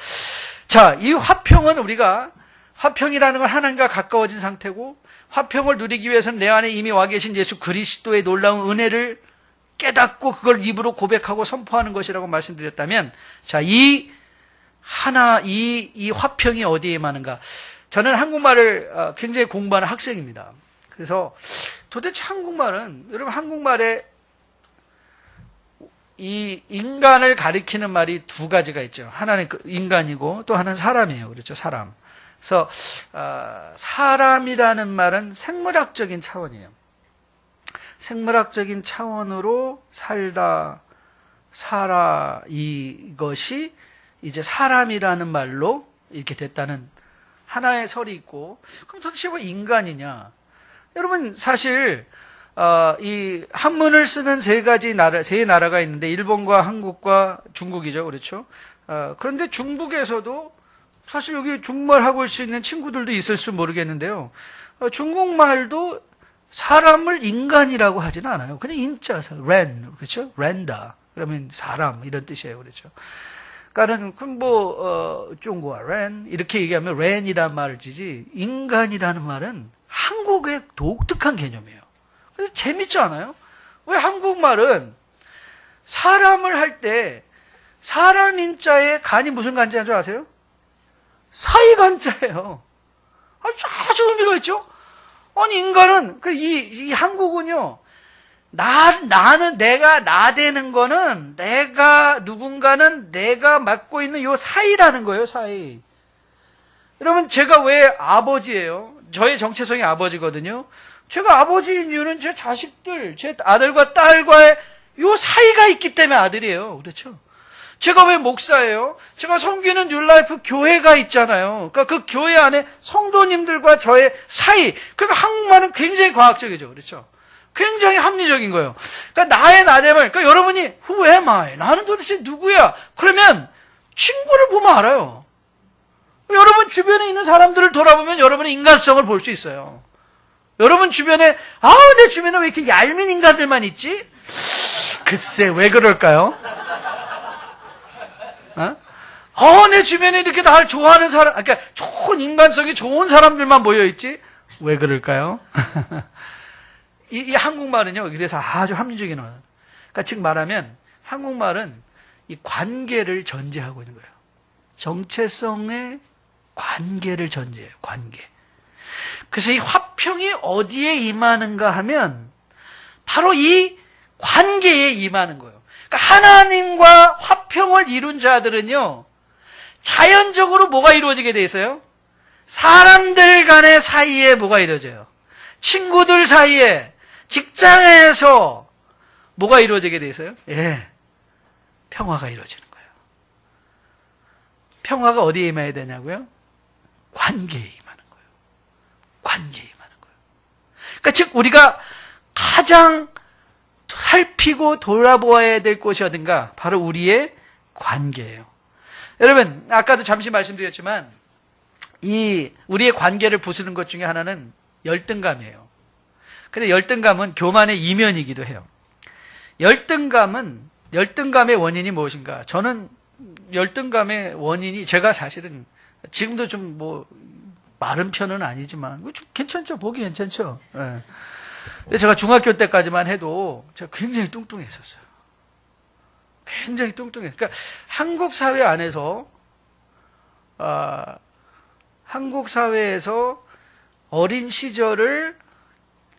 자, 이 화평은 우리가 화평이라는 건 하나님과 가까워진 상태고, 화평을 누리기 위해서는 내 안에 이미 와 계신 예수 그리스도의 놀라운 은혜를 깨닫고 그걸 입으로 고백하고 선포하는 것이라고 말씀드렸다면, 자, 이 화평이 어디에 임하는가? 저는 한국말을 굉장히 공부하는 학생입니다. 그래서 도대체 한국말은, 여러분 한국말에 이 인간을 가리키는 말이 두 가지가 있죠. 하나는 인간이고 또 하나는 사람이에요. 그렇죠? 사람. 그래서 사람이라는 말은 생물학적인 차원이에요. 생물학적인 차원으로 살아 이것이 이제 사람이라는 말로 이렇게 됐다는 하나의 설이 있고, 그럼 도대체 왜 인간이냐? 여러분 사실 이 한문을 쓰는 세 나라가 있는데 일본과 한국과 중국이죠. 그렇죠? 그런데 중국에서도 사실 여기 중국말 하고 올 수 있는 친구들도 있을지 모르겠는데요. 중국말도 사람을 인간이라고 하지는 않아요. 그냥 인자, 렌, 그렇죠? 렌다. 그러면 사람 이런 뜻이에요. 그렇죠? 그러니까 중국어 렌 이렇게 얘기하면 렌이란 말을 지지, 인간이라는 말은 한국의 독특한 개념이에요. 재밌지 않아요? 왜 한국말은 사람을 할 때 사람 인자에 간이 무슨 간자인 줄 아세요? 사이간자예요. 아주 의미가 있죠? 아니, 인간은, 이 한국은요, 나는 내가 나대는 거는 누군가는 내가 맡고 있는 요 사이라는 거예요, 사이. 여러분, 제가 왜 아버지예요? 저의 정체성이 아버지거든요. 제가 아버지인 이유는 제 자식들, 제 아들과 딸과의 요 사이가 있기 때문에 아들이에요. 그렇죠? 제가 왜 목사예요? 제가 섬기는 뉴라이프 교회가 있잖아요. 그러니까 그 교회 안에 성도님들과 저의 사이. 그러니까 한국말은 굉장히 과학적이죠. 그렇죠? 굉장히 합리적인 거예요. 그러니까 나의 나됨을, 그러니까 여러분이 Who am I? 나는 도대체 누구야? 그러면 친구를 보면 알아요. 여러분 주변에 있는 사람들을 돌아보면 여러분의 인간성을 볼 수 있어요. 여러분 주변에, 내 주변에 왜 이렇게 얄민 인간들만 있지? 글쎄, 왜 그럴까요? 내 주변에 이렇게 날 좋아하는 사람, 그러니까 좋은 인간성이 좋은 사람들만 모여있지? 왜 그럴까요? 이 한국말은요, 그래서 아주 합리적인 언어. 그러니까 즉 말하면, 한국말은 이 관계를 전제하고 있는 거예요. 정체성의 관계를 전제해요, 관계. 그래서 이 화평이 어디에 임하는가 하면, 바로 이 관계에 임하는 거예요. 그러니까 하나님과 화평을 이룬 자들은요, 자연적으로 뭐가 이루어지게 돼 있어요? 사람들 간의 사이에 뭐가 이루어져요? 친구들 사이에, 직장에서 뭐가 이루어지게 돼 있어요? 예, 평화가 이루어지는 거예요. 평화가 어디에 임해야 되냐고요? 관계에 임하는 거예요. 관계에 임하는 거예요. 그러니까 즉 우리가 가장 살피고 돌아보아야 될 곳이 어딘가? 바로 우리의 관계예요. 여러분, 아까도 잠시 말씀드렸지만 우리의 관계를 부수는 것 중에 하나는 열등감이에요. 근데 열등감은 교만의 이면이기도 해요. 열등감의 원인이 무엇인가? 저는 열등감의 원인이, 제가 사실은 지금도 좀 마른 편은 아니지만 좀 괜찮죠? 보기 괜찮죠? 네. 근데 제가 중학교 때까지만 해도 제가 굉장히 뚱뚱했었어요. 굉장히 뚱뚱했어요. 그러니까 한국 사회 안에서 한국 사회에서 어린 시절을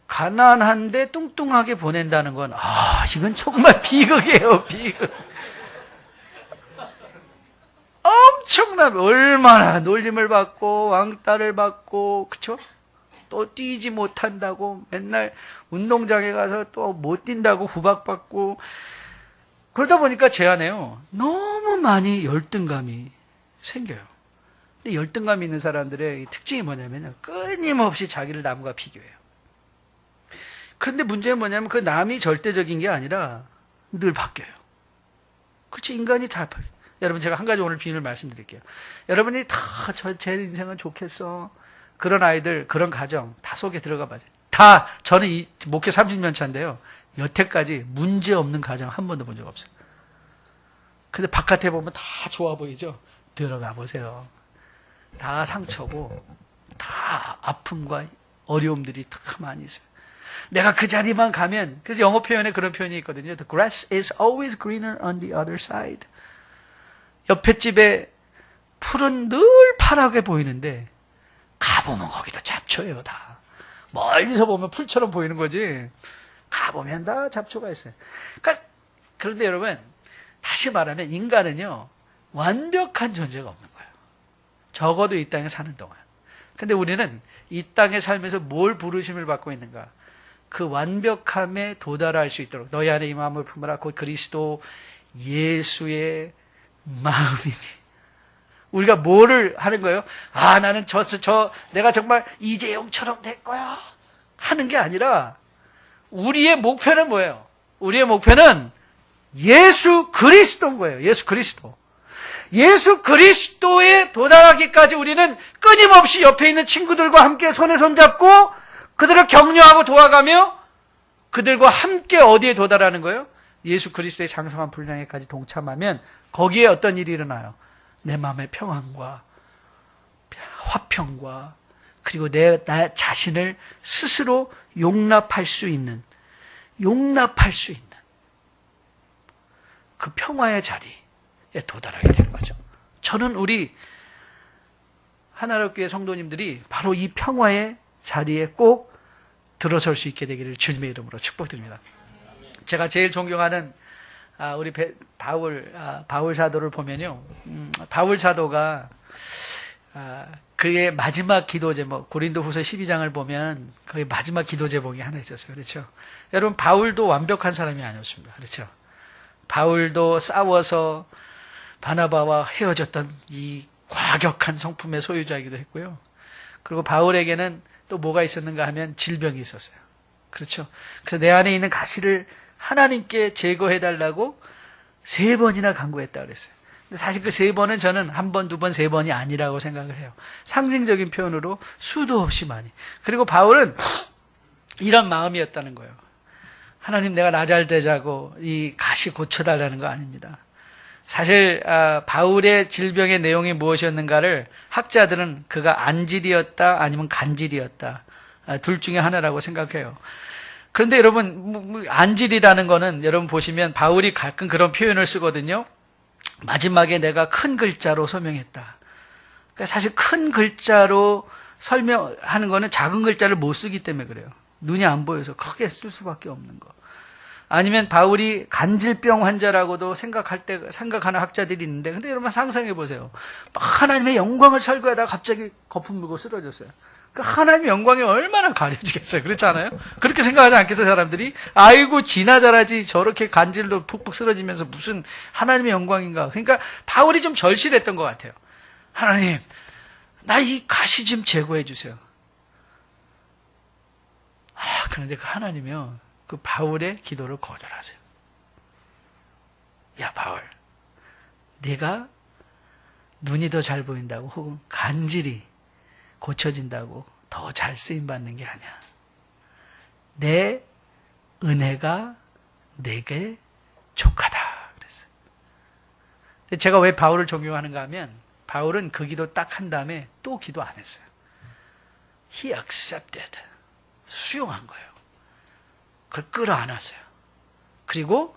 가난한데 뚱뚱하게 보낸다는 건 이건 정말 비극이에요. 비극. 엄청나게 얼마나 놀림을 받고 왕따를 받고, 그쵸? 또 뛰지 못한다고 맨날 운동장에 가서 또 못 뛴다고 구박받고, 그러다 보니까 제 안에요 너무 많이 열등감이 생겨요. 근데 열등감 있는 사람들의 특징이 뭐냐면 끊임없이 자기를 남과 비교해요. 그런데 문제는 뭐냐면 그 남이 절대적인 게 아니라 늘 바뀌어요. 그렇지, 인간이 다 바뀌어요. 여러분, 제가 한 가지 오늘 비유를 말씀드릴게요. 여러분이 다 제 인생은 좋겠어. 그런 아이들, 그런 가정 다 속에 들어가 봐요. 다, 저는 이 목회 30년 차인데요. 여태까지 문제 없는 가정 한 번도 본 적 없어요. 근데 바깥에 보면 다 좋아 보이죠? 들어가 보세요. 다 상처고, 다 아픔과 어려움들이 다 많이 있어요. 내가 그 자리만 가면, 그래서 영어 표현에 그런 표현이 있거든요. The grass is always greener on the other side. 옆에 집에 풀은 늘 파랗게 보이는데, 가보면 거기도 잡초예요, 다. 멀리서 보면 풀처럼 보이는 거지, 가보면 다 잡초가 있어요. 그런데 여러분, 다시 말하면 인간은요, 완벽한 존재가 없는 거예요. 적어도 이 땅에 사는 동안. 근데 우리는 이 땅에 살면서 뭘 부르심을 받고 있는가? 그 완벽함에 도달할 수 있도록 너희 안에 이 마음을 품으라. 곧 그리스도 예수의 마음이니. 우리가 뭐를 하는 거예요? 아, 나는 내가 정말 이재용처럼 될 거야. 하는 게 아니라 우리의 목표는 뭐예요? 우리의 목표는 예수 그리스도인 거예요. 예수 그리스도. 예수 그리스도에 도달하기까지 우리는 끊임없이 옆에 있는 친구들과 함께 손에 손잡고 그들을 격려하고 도와가며 그들과 함께 어디에 도달하는 거예요? 예수 그리스도의 장성한 분량에까지 동참하면 거기에 어떤 일이 일어나요? 내 마음의 평안과 화평과 그리고 나 자신을 스스로 용납할 수 있는 그 평화의 자리에 도달하게 되는 거죠. 저는 우리 하나로교회 성도님들이 바로 이 평화의 자리에 꼭 들어설 수 있게 되기를 주님의 이름으로 축복드립니다. 제가 제일 존경하는 우리 바울 사도를 보면요, 바울 사도가 그의 마지막 기도 제목, 고린도후서 12장을 보면 그의 마지막 기도 제목이 하나 있었어요. 그렇죠? 여러분, 바울도 완벽한 사람이 아니었습니다. 그렇죠? 바울도 싸워서 바나바와 헤어졌던 이 과격한 성품의 소유자이기도 했고요. 그리고 바울에게는 또 뭐가 있었는가 하면 질병이 있었어요. 그렇죠? 그래서 내 안에 있는 가시를 하나님께 제거해달라고 3번이나 간구했다 그랬어요. 근데 사실 그 3번은 저는 1번, 2번, 3번이 아니라고 생각을 해요. 상징적인 표현으로 수도 없이 많이. 그리고 바울은 이런 마음이었다는 거예요. 하나님, 내가 나 잘 되자고 이 가시 고쳐달라는 거 아닙니다. 사실 바울의 질병의 내용이 무엇이었는가를 학자들은 그가 안질이었다 아니면 간질이었다, 둘 중에 하나라고 생각해요. 그런데 여러분, 안질이라는 거는 여러분 보시면 바울이 가끔 그런 표현을 쓰거든요. 마지막에 내가 큰 글자로 소명했다. 그러니까 사실 큰 글자로 설명하는 거는 작은 글자를 못 쓰기 때문에 그래요. 눈이 안 보여서 크게 쓸 수밖에 없는 거. 아니면 바울이 간질병 환자라고도 생각하는 학자들이 있는데, 근데 여러분 상상해 보세요. 막 하나님의 영광을 설교하다가 갑자기 거품 물고 쓰러졌어요. 그 하나님의 영광이 얼마나 가려지겠어요. 그렇지 않아요? 그렇게 생각하지 않겠어요, 사람들이? 아이고, 지나 잘하지. 저렇게 간질로 푹푹 쓰러지면서 무슨 하나님의 영광인가. 그러니까 바울이 좀 절실했던 것 같아요. 하나님, 나 이 가시 좀 제거해 주세요. 그런데 그 하나님이요, 그 바울의 기도를 거절하세요. 야, 바울, 네가 눈이 더 잘 보인다고 혹은 간질이 고쳐진다고 더 잘 쓰임받는 게 아니야. 내 은혜가 내게 족하다 그랬어요. 근데 제가 왜 바울을 존경하는가 하면 바울은 그 기도 딱 한 다음에 또 기도 안 했어요. He accepted. 수용한 거예요. 그걸 끌어안았어요. 그리고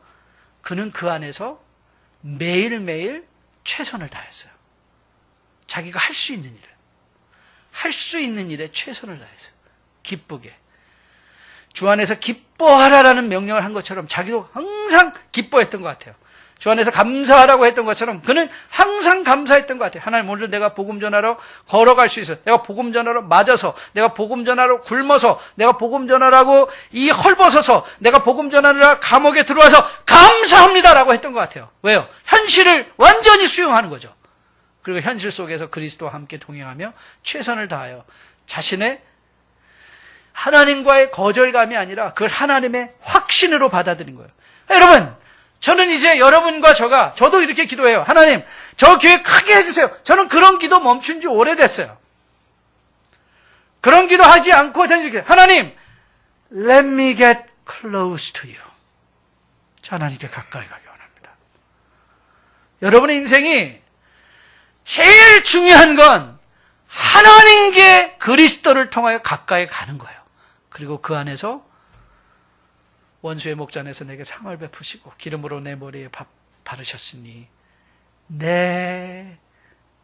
그는 그 안에서 매일매일 최선을 다했어요. 자기가 할 수 있는 일에 최선을 다했어요. 기쁘게. 주 안에서 기뻐하라라는 명령을 한 것처럼 자기도 항상 기뻐했던 것 같아요. 주 안에서 감사하라고 했던 것처럼 그는 항상 감사했던 것 같아요. 하나님, 오늘 내가 복음 전하러 걸어갈 수 있어요. 내가 복음 전하러 맞아서, 내가 복음 전하러 굶어서, 내가 복음 전하라고 이 헐벗어서, 내가 복음 전하느라 감옥에 들어와서 감사합니다라고 했던 것 같아요. 왜요? 현실을 완전히 수용하는 거죠. 그리고 현실 속에서 그리스도와 함께 동행하며 최선을 다하여 자신의 하나님과의 거절감이 아니라 그걸 하나님의 확신으로 받아들인 거예요. 여러분, 저는 이제 여러분과 저도 이렇게 기도해요. 하나님, 저 교회 크게 해주세요. 저는 그런 기도 멈춘 지 오래됐어요. 그런 기도 하지 않고 저는 이렇게, 하나님, let me get close to you. 저 하나님께 가까이 가기 원합니다. 여러분의 인생이 제일 중요한 건 하나님께 그리스도를 통하여 가까이 가는 거예요. 그리고 그 안에서 원수의 목전에서 내게 상을 베푸시고 기름으로 내 머리에 바르셨으니 내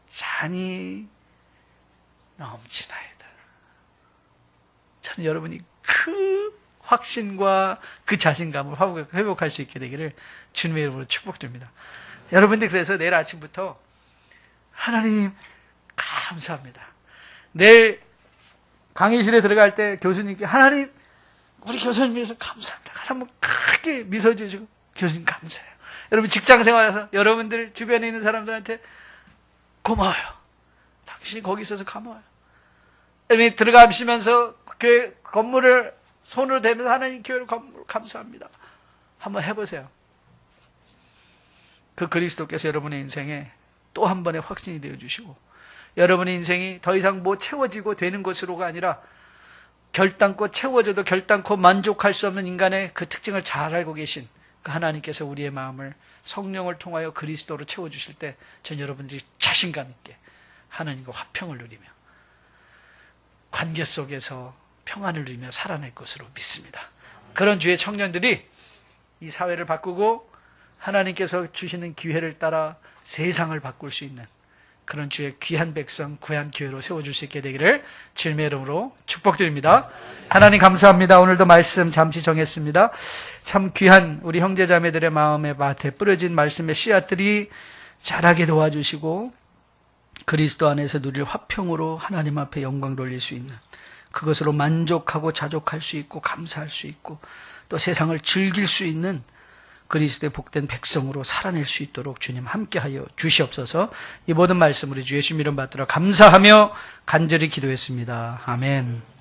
잔이 넘치나이다. 저는 여러분이 그 확신과 그 자신감을 회복할 수 있게 되기를 주님의 이름으로 축복드립니다. 여러분들 그래서 내일 아침부터 하나님 감사합니다. 내일 강의실에 들어갈 때 교수님께 하나님 우리 교수님 위해서 감사합니다. 가서 한번 크게 미소 지어주고 교수님 감사해요. 여러분 직장 생활에서 여러분들 주변에 있는 사람들한테 고마워요. 당신이 거기 있어서 고마워요. 여러분이 들어가시면서 교회 건물을 손으로 대면서 하나님 교회를 감사합니다. 한번 해보세요. 그 그리스도께서 여러분의 인생에 또 한 번의 확신이 되어주시고 여러분의 인생이 더 이상 뭐 채워지고 되는 것으로가 아니라 결단코 채워져도 결단코 만족할 수 없는 인간의 그 특징을 잘 알고 계신 그 하나님께서 우리의 마음을 성령을 통하여 그리스도로 채워주실 때 전 여러분들이 자신감 있게 하나님과 화평을 누리며 관계 속에서 평안을 누리며 살아낼 것으로 믿습니다. 그런 주의 청년들이 이 사회를 바꾸고 하나님께서 주시는 기회를 따라 세상을 바꿀 수 있는 그런 주의 귀한 백성, 귀한 교회로 세워줄 수 있게 되기를 주님의 이름으로 축복드립니다. 하나님 감사합니다. 오늘도 말씀 잠시 정했습니다. 참 귀한 우리 형제자매들의 마음에 밭에 뿌려진 말씀의 씨앗들이 자라게 도와주시고 그리스도 안에서 누릴 화평으로 하나님 앞에 영광 돌릴 수 있는 그것으로 만족하고 자족할 수 있고 감사할 수 있고 또 세상을 즐길 수 있는 그리스도의 복된 백성으로 살아낼 수 있도록 주님 함께하여 주시옵소서. 이 모든 말씀 우리 주 예수님 이름 받들어 감사하며 간절히 기도했습니다. 아멘.